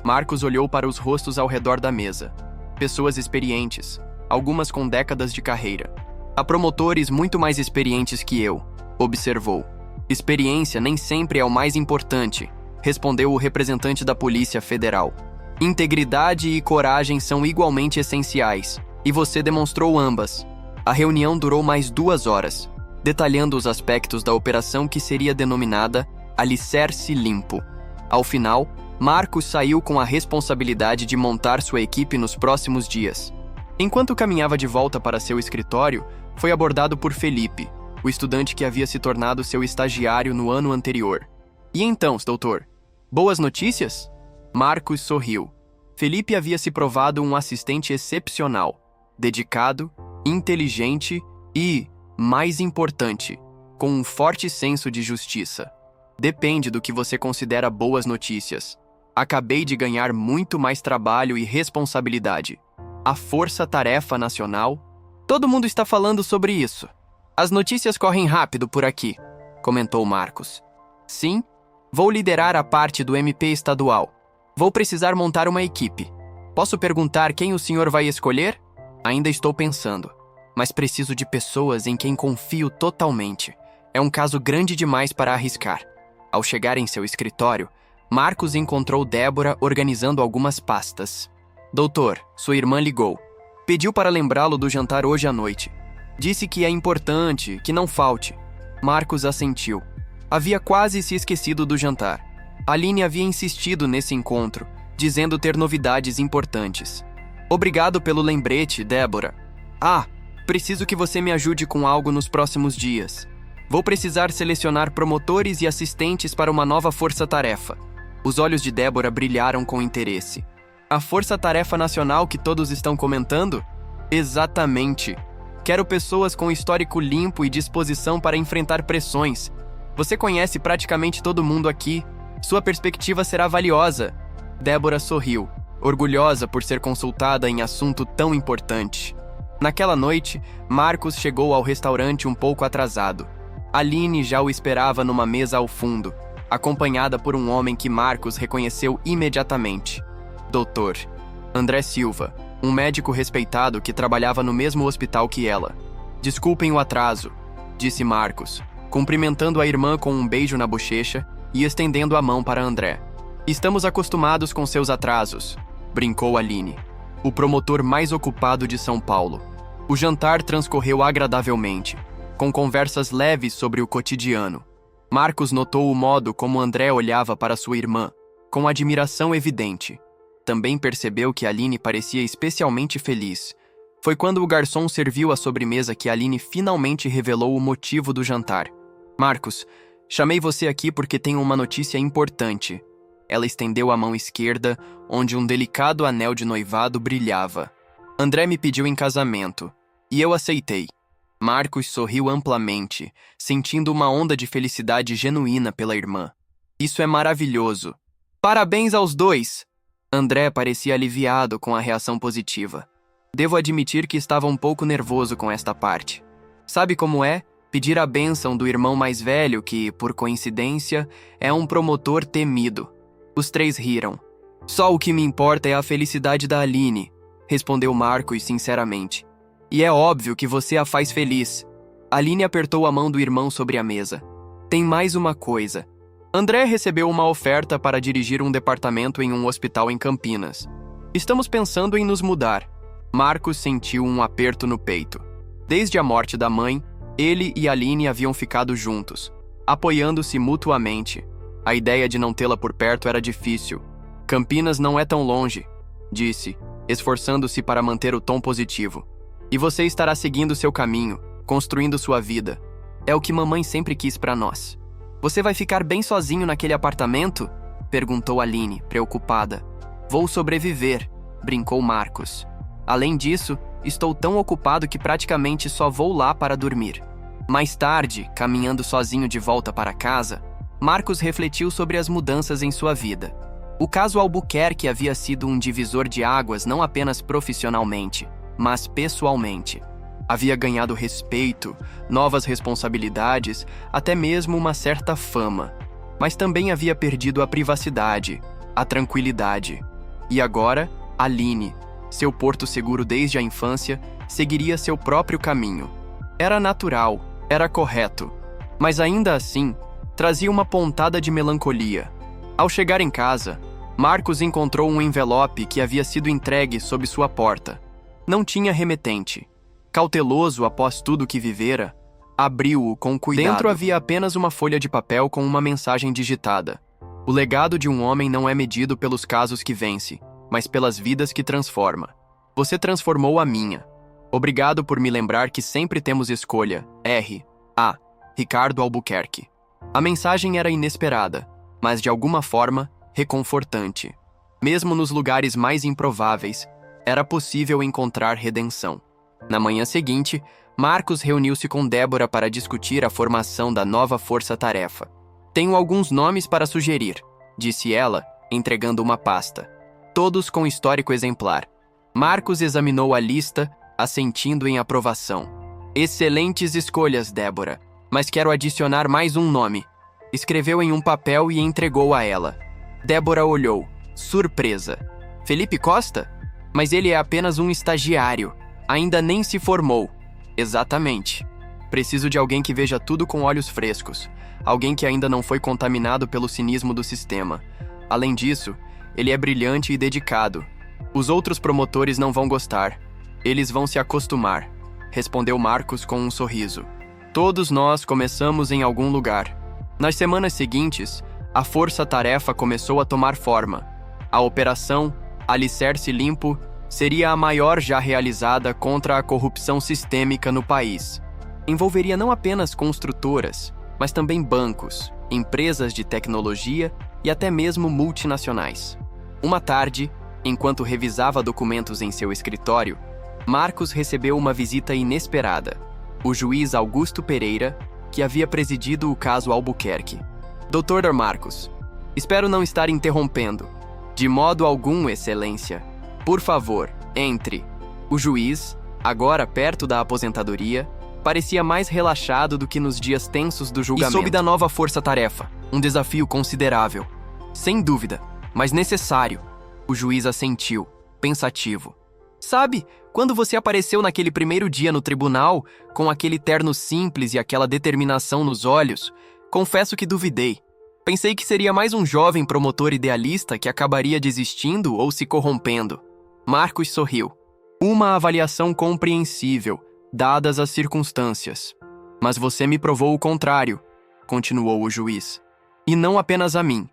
Marcos olhou para os rostos ao redor da mesa. Pessoas experientes, algumas com décadas de carreira. "Há promotores muito mais experientes que eu", observou. "Experiência nem sempre é o mais importante", respondeu o representante da Polícia Federal. "Integridade e coragem são igualmente essenciais, e você demonstrou ambas." A reunião durou mais 2 horas, detalhando os aspectos da operação que seria denominada Alicerce Limpo. Ao final, Marcos saiu com a responsabilidade de montar sua equipe nos próximos dias. Enquanto caminhava de volta para seu escritório, foi abordado por Felipe, o estudante que havia se tornado seu estagiário no ano anterior. "E então, doutor? Boas notícias?" Marcos sorriu. Felipe havia se provado um assistente excepcional, dedicado, inteligente e, mais importante, com um forte senso de justiça. "Depende do que você considera boas notícias. Acabei de ganhar muito mais trabalho e responsabilidade. A Força-Tarefa Nacional..." "Todo mundo está falando sobre isso. As notícias correm rápido por aqui", comentou Marcos. "Sim, vou liderar a parte do MP estadual. Vou precisar montar uma equipe. Posso perguntar quem o senhor vai escolher?" "Ainda estou pensando, mas preciso de pessoas em quem confio totalmente. É um caso grande demais para arriscar." Ao chegar em seu escritório, Marcos encontrou Débora organizando algumas pastas. "Doutor, sua irmã ligou. Pediu para lembrá-lo do jantar hoje à noite. Disse que é importante, que não falte." Marcos assentiu. Havia quase se esquecido do jantar. Aline havia insistido nesse encontro, dizendo ter novidades importantes. "Obrigado pelo lembrete, Débora. Preciso que você me ajude com algo nos próximos dias. Vou precisar selecionar promotores e assistentes para uma nova força-tarefa." Os olhos de Débora brilharam com interesse. "A Força-Tarefa Nacional que todos estão comentando?" "Exatamente. Quero pessoas com histórico limpo e disposição para enfrentar pressões. Você conhece praticamente todo mundo aqui. Sua perspectiva será valiosa." Débora sorriu, orgulhosa por ser consultada em assunto tão importante. Naquela noite, Marcos chegou ao restaurante um pouco atrasado. Aline já o esperava numa mesa ao fundo, acompanhada por um homem que Marcos reconheceu imediatamente. Dr. André Silva, um médico respeitado que trabalhava no mesmo hospital que ela. "Desculpem o atraso", disse Marcos, cumprimentando a irmã com um beijo na bochecha e estendendo a mão para André. "Estamos acostumados com seus atrasos", brincou Aline, o promotor mais ocupado de São Paulo. O jantar transcorreu agradavelmente, com conversas leves sobre o cotidiano. Marcos notou o modo como André olhava para sua irmã, com admiração evidente. Também percebeu que Aline parecia especialmente feliz. Foi quando o garçom serviu a sobremesa que Aline finalmente revelou o motivo do jantar. "Marcos, chamei você aqui porque tenho uma notícia importante." Ela estendeu a mão esquerda, onde um delicado anel de noivado brilhava. "André me pediu em casamento, e eu aceitei." Marcos sorriu amplamente, sentindo uma onda de felicidade genuína pela irmã. "Isso é maravilhoso. Parabéns aos dois!" André parecia aliviado com a reação positiva. Devo admitir que estava um pouco nervoso com esta parte. Sabe como é? Pedir a bênção do irmão mais velho que, por coincidência, é um promotor temido. Os três riram. "Só o que me importa é a felicidade da Aline", respondeu Marcos sinceramente. "E é óbvio que você a faz feliz." Aline apertou a mão do irmão sobre a mesa. "Tem mais uma coisa." André recebeu uma oferta para dirigir um departamento em um hospital em Campinas. "Estamos pensando em nos mudar." Marcos sentiu um aperto no peito. Desde a morte da mãe, Ele e Aline haviam ficado juntos, apoiando-se mutuamente. A ideia de não tê-la por perto era difícil. Campinas não é tão longe, disse, esforçando-se para manter o tom positivo. E você estará seguindo seu caminho, construindo sua vida. É o que mamãe sempre quis para nós. Você vai ficar bem sozinho naquele apartamento? Perguntou Aline, preocupada. Vou sobreviver, brincou Marcos. Além disso, estou tão ocupado que praticamente só vou lá para dormir. Mais tarde, caminhando sozinho de volta para casa, Marcos refletiu sobre as mudanças em sua vida. O caso Albuquerque havia sido um divisor de águas não apenas profissionalmente, mas pessoalmente. Havia ganhado respeito, novas responsabilidades, até mesmo uma certa fama. Mas também havia perdido a privacidade, a tranquilidade. E agora, Aline, seu porto seguro desde a infância, seguiria seu próprio caminho. Era natural, era correto, mas ainda assim, trazia uma pontada de melancolia. Ao chegar em casa, Marcos encontrou um envelope que havia sido entregue sob sua porta. Não tinha remetente. Cauteloso após tudo que vivera, abriu-o com cuidado. Dentro havia apenas uma folha de papel com uma mensagem digitada. O legado de um homem não é medido pelos casos que vence, mas pelas vidas que transforma. Você transformou a minha. Obrigado por me lembrar que sempre temos escolha. R.A. Ricardo Albuquerque. A mensagem era inesperada, mas de alguma forma, reconfortante. Mesmo nos lugares mais improváveis, era possível encontrar redenção. Na manhã seguinte, Marcos reuniu-se com Débora para discutir a formação da nova força-tarefa. Tenho alguns nomes para sugerir, disse ela, entregando uma pasta. Todos com histórico exemplar. Marcos examinou a lista, assentindo em aprovação. Excelentes escolhas, Débora, mas quero adicionar mais um nome. Escreveu em um papel e entregou a ela. Débora olhou, surpresa. Felipe Costa? Mas ele é apenas um estagiário. Ainda nem se formou. Exatamente. Preciso de alguém que veja tudo com olhos frescos. Alguém que ainda não foi contaminado pelo cinismo do sistema. Além disso, ele é brilhante e dedicado. Os outros promotores não vão gostar. Eles vão se acostumar, respondeu Marcos com um sorriso. Todos nós começamos em algum lugar. Nas semanas seguintes, a força-tarefa começou a tomar forma. A operação Alicerce Limpo seria a maior já realizada contra a corrupção sistêmica no país. Envolveria não apenas construtoras, mas também bancos, empresas de tecnologia e até mesmo multinacionais. Uma tarde, enquanto revisava documentos em seu escritório, Marcos recebeu uma visita inesperada. O juiz Augusto Pereira, que havia presidido o caso Albuquerque. Dr. Marcos, espero não estar interrompendo. De modo algum, Excelência. Por favor, entre. O juiz, agora perto da aposentadoria, parecia mais relaxado do que nos dias tensos do julgamento. E soube da nova força-tarefa, um desafio considerável. Sem dúvida, mas necessário. O juiz assentiu, pensativo. Sabe, quando você apareceu naquele primeiro dia no tribunal, com aquele terno simples e aquela determinação nos olhos, confesso que duvidei. Pensei que seria mais um jovem promotor idealista que acabaria desistindo ou se corrompendo. Marcos sorriu. Uma avaliação compreensível, dadas as circunstâncias. Mas você me provou o contrário, continuou o juiz. E não apenas a mim.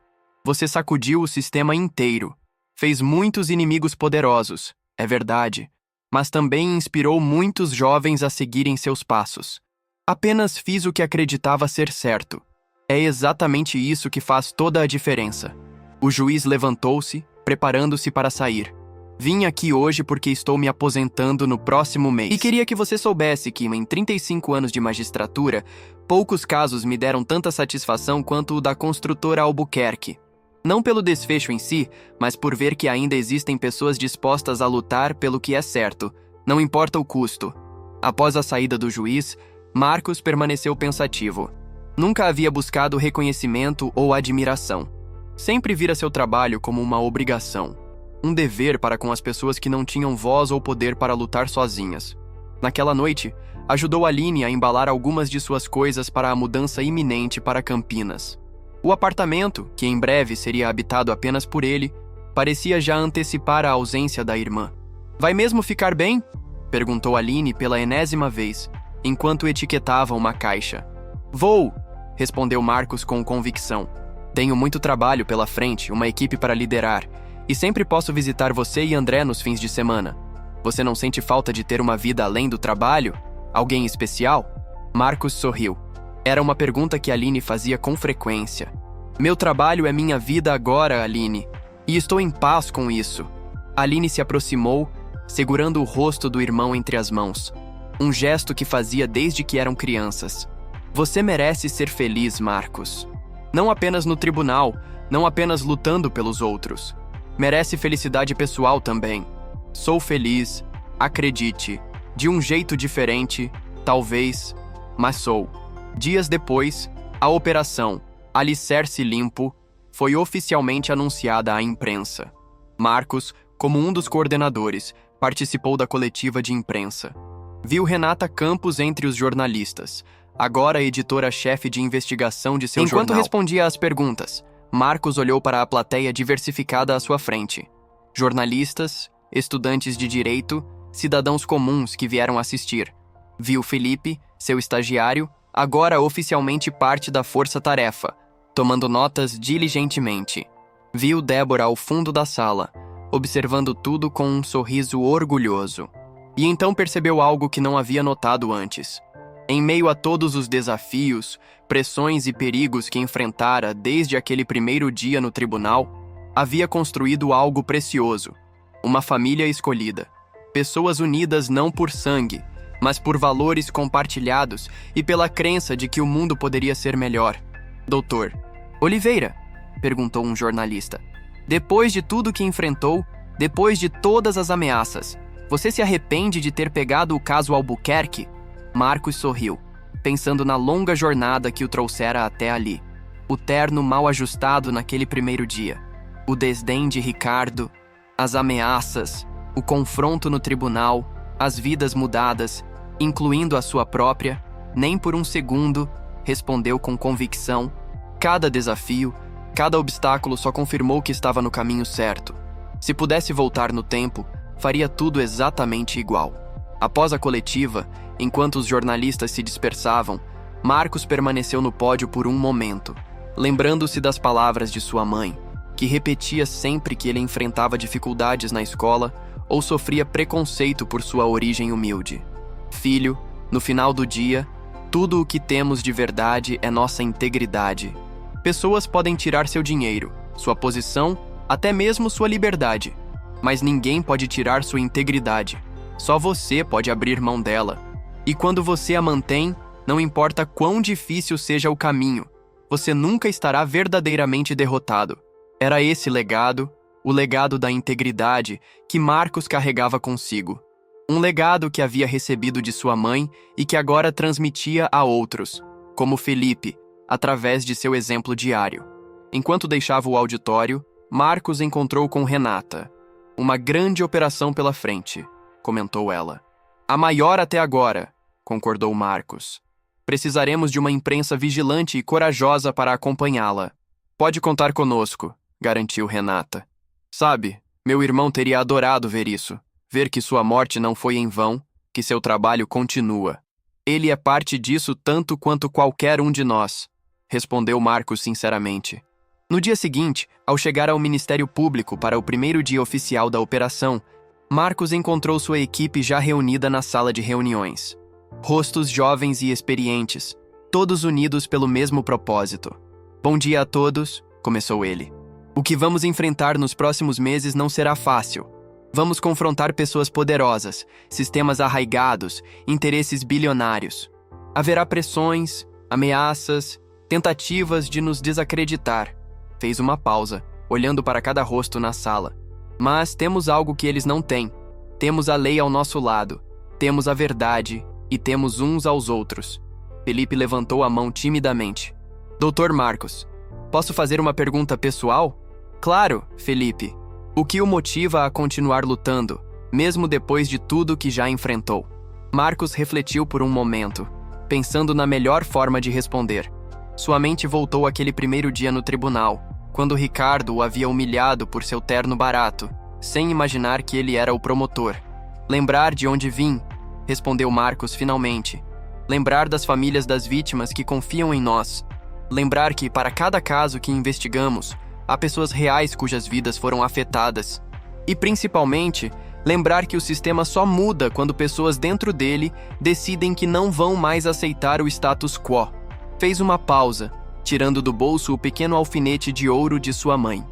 Você sacudiu o sistema inteiro. Fez muitos inimigos poderosos, é verdade, mas também inspirou muitos jovens a seguirem seus passos. Apenas fiz o que acreditava ser certo. É exatamente isso que faz toda a diferença. O juiz levantou-se, preparando-se para sair. Vim aqui hoje porque estou me aposentando no próximo mês. E queria que você soubesse que, em 35 anos de magistratura, poucos casos me deram tanta satisfação quanto o da construtora Albuquerque. Não pelo desfecho em si, mas por ver que ainda existem pessoas dispostas a lutar pelo que é certo, não importa o custo. Após a saída do juiz, Marcos permaneceu pensativo. Nunca havia buscado reconhecimento ou admiração. Sempre vira seu trabalho como uma obrigação. Um dever para com as pessoas que não tinham voz ou poder para lutar sozinhas. Naquela noite, ajudou Aline a embalar algumas de suas coisas para a mudança iminente para Campinas. O apartamento, que em breve seria habitado apenas por ele, parecia já antecipar a ausência da irmã. Vai mesmo ficar bem? Perguntou Aline pela enésima vez, enquanto etiquetava uma caixa. Vou! Respondeu Marcos com convicção. Tenho muito trabalho pela frente, uma equipe para liderar, e sempre posso visitar você e André nos fins de semana. Você não sente falta de ter uma vida além do trabalho? Alguém especial? Marcos sorriu. Era uma pergunta que Aline fazia com frequência. Meu trabalho é minha vida agora, Aline, e estou em paz com isso. Aline se aproximou, segurando o rosto do irmão entre as mãos. Um gesto que fazia desde que eram crianças. Você merece ser feliz, Marcos. Não apenas no tribunal, não apenas lutando pelos outros. Merece felicidade pessoal também. Sou feliz, acredite, de um jeito diferente, talvez, mas sou. Dias depois, a operação Alicerce Limpo foi oficialmente anunciada à imprensa. Marcos, como um dos coordenadores, participou da coletiva de imprensa. Viu Renata Campos entre os jornalistas, agora editora-chefe de investigação de seu jornal. Enquanto respondia às perguntas, Marcos olhou para a plateia diversificada à sua frente. Jornalistas, estudantes de direito, cidadãos comuns que vieram assistir. Viu Felipe, seu estagiário, agora oficialmente parte da força-tarefa, tomando notas diligentemente. Viu Débora ao fundo da sala, observando tudo com um sorriso orgulhoso. E então percebeu algo que não havia notado antes. Em meio a todos os desafios, pressões e perigos que enfrentara desde aquele primeiro dia no tribunal, havia construído algo precioso. Uma família escolhida. Pessoas unidas não por sangue, mas por valores compartilhados e pela crença de que o mundo poderia ser melhor. Doutor Oliveira, perguntou um jornalista. Depois de tudo que enfrentou, depois de todas as ameaças, você se arrepende de ter pegado o caso Albuquerque? Marcos sorriu, pensando na longa jornada que o trouxera até ali. O terno mal ajustado naquele primeiro dia. O desdém de Ricardo, as ameaças, o confronto no tribunal, as vidas mudadas, incluindo a sua própria, nem por um segundo, respondeu com convicção. Cada desafio, cada obstáculo só confirmou que estava no caminho certo. Se pudesse voltar no tempo, faria tudo exatamente igual. Após a coletiva, enquanto os jornalistas se dispersavam, Marcos permaneceu no pódio por um momento, lembrando-se das palavras de sua mãe, que repetia sempre que ele enfrentava dificuldades na escola ou sofria preconceito por sua origem humilde. Filho, no final do dia, tudo o que temos de verdade é nossa integridade. Pessoas podem tirar seu dinheiro, sua posição, até mesmo sua liberdade, mas ninguém pode tirar sua integridade. Só você pode abrir mão dela. E quando você a mantém, não importa quão difícil seja o caminho, você nunca estará verdadeiramente derrotado. Era esse legado, o legado da integridade, que Marcos carregava consigo. Um legado que havia recebido de sua mãe e que agora transmitia a outros, como Felipe, através de seu exemplo diário. Enquanto deixava o auditório, Marcos encontrou com Renata. Uma grande operação pela frente, comentou ela. A maior até agora, concordou Marcos. Precisaremos de uma imprensa vigilante e corajosa para acompanhá-la. Pode contar conosco, garantiu Renata. Sabe, meu irmão teria adorado ver isso. Ver que sua morte não foi em vão, que seu trabalho continua. Ele é parte disso tanto quanto qualquer um de nós, respondeu Marcos sinceramente. No dia seguinte, ao chegar ao Ministério Público para o primeiro dia oficial da operação, Marcos encontrou sua equipe já reunida na sala de reuniões. Rostos jovens e experientes, todos unidos pelo mesmo propósito. Bom dia a todos, começou ele. O que vamos enfrentar nos próximos meses não será fácil. Vamos confrontar pessoas poderosas, sistemas arraigados, interesses bilionários. Haverá pressões, ameaças, tentativas de nos desacreditar. Fez uma pausa, olhando para cada rosto na sala. Mas temos algo que eles não têm. Temos a lei ao nosso lado. Temos a verdade e temos uns aos outros. Felipe levantou a mão timidamente. Doutor Marcos, posso fazer uma pergunta pessoal? Claro, Felipe. O que o motiva a continuar lutando, mesmo depois de tudo que já enfrentou? Marcos refletiu por um momento, pensando na melhor forma de responder. Sua mente voltou àquele primeiro dia no tribunal, quando Ricardo o havia humilhado por seu terno barato, sem imaginar que ele era o promotor. Lembrar de onde vim, respondeu Marcos finalmente. Lembrar das famílias das vítimas que confiam em nós. Lembrar que, para cada caso que investigamos, há pessoas reais cujas vidas foram afetadas. E, principalmente, lembrar que o sistema só muda quando pessoas dentro dele decidem que não vão mais aceitar o status quo. Fez uma pausa, tirando do bolso o pequeno alfinete de ouro de sua mãe.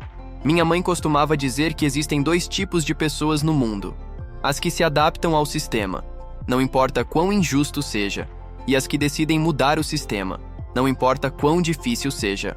Minha mãe costumava dizer que existem 2 tipos de pessoas no mundo: as que se adaptam ao sistema, não importa quão injusto seja, e as que decidem mudar o sistema, não importa quão difícil seja.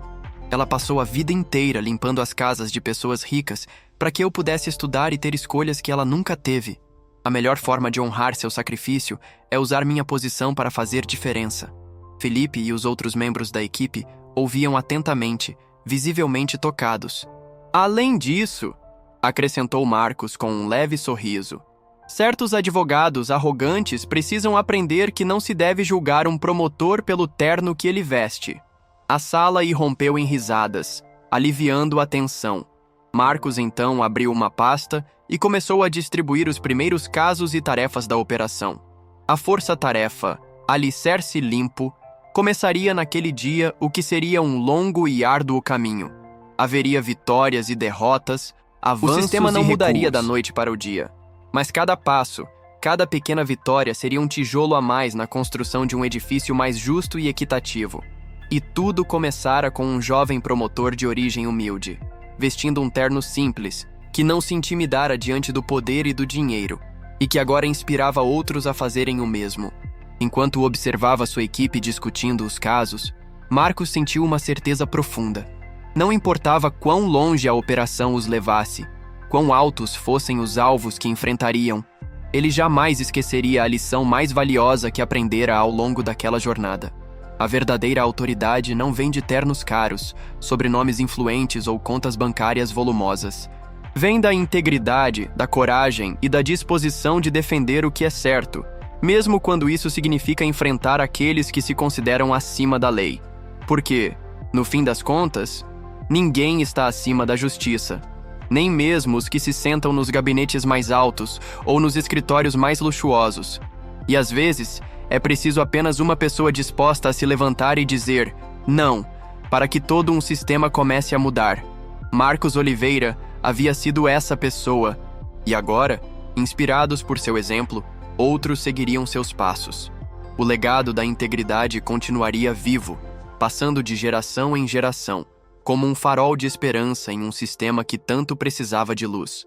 Ela passou a vida inteira limpando as casas de pessoas ricas para que eu pudesse estudar e ter escolhas que ela nunca teve. A melhor forma de honrar seu sacrifício é usar minha posição para fazer diferença. Felipe e os outros membros da equipe ouviam atentamente, visivelmente tocados. Além disso, acrescentou Marcos com um leve sorriso, certos advogados arrogantes precisam aprender que não se deve julgar um promotor pelo terno que ele veste. A sala irrompeu em risadas, aliviando a tensão. Marcos então abriu uma pasta e começou a distribuir os primeiros casos e tarefas da operação. A força-tarefa, Alicerce Limpo, começaria naquele dia o que seria um longo e árduo caminho. Haveria vitórias e derrotas, avanços e recuos. O sistema não mudaria da noite para o dia, mas cada passo, cada pequena vitória seria um tijolo a mais na construção de um edifício mais justo e equitativo. E tudo começara com um jovem promotor de origem humilde, vestindo um terno simples, que não se intimidara diante do poder e do dinheiro, e que agora inspirava outros a fazerem o mesmo. Enquanto observava sua equipe discutindo os casos, Marcos sentiu uma certeza profunda. Não importava quão longe a operação os levasse, quão altos fossem os alvos que enfrentariam, ele jamais esqueceria a lição mais valiosa que aprendera ao longo daquela jornada. A verdadeira autoridade não vem de ternos caros, sobrenomes influentes ou contas bancárias volumosas. Vem da integridade, da coragem e da disposição de defender o que é certo, mesmo quando isso significa enfrentar aqueles que se consideram acima da lei. Porque, no fim das contas, ninguém está acima da justiça, nem mesmo os que se sentam nos gabinetes mais altos ou nos escritórios mais luxuosos. E às vezes, é preciso apenas uma pessoa disposta a se levantar e dizer não, para que todo um sistema comece a mudar. Marcos Oliveira havia sido essa pessoa, e agora, inspirados por seu exemplo, outros seguiriam seus passos. O legado da integridade continuaria vivo, passando de geração em geração, como um farol de esperança em um sistema que tanto precisava de luz.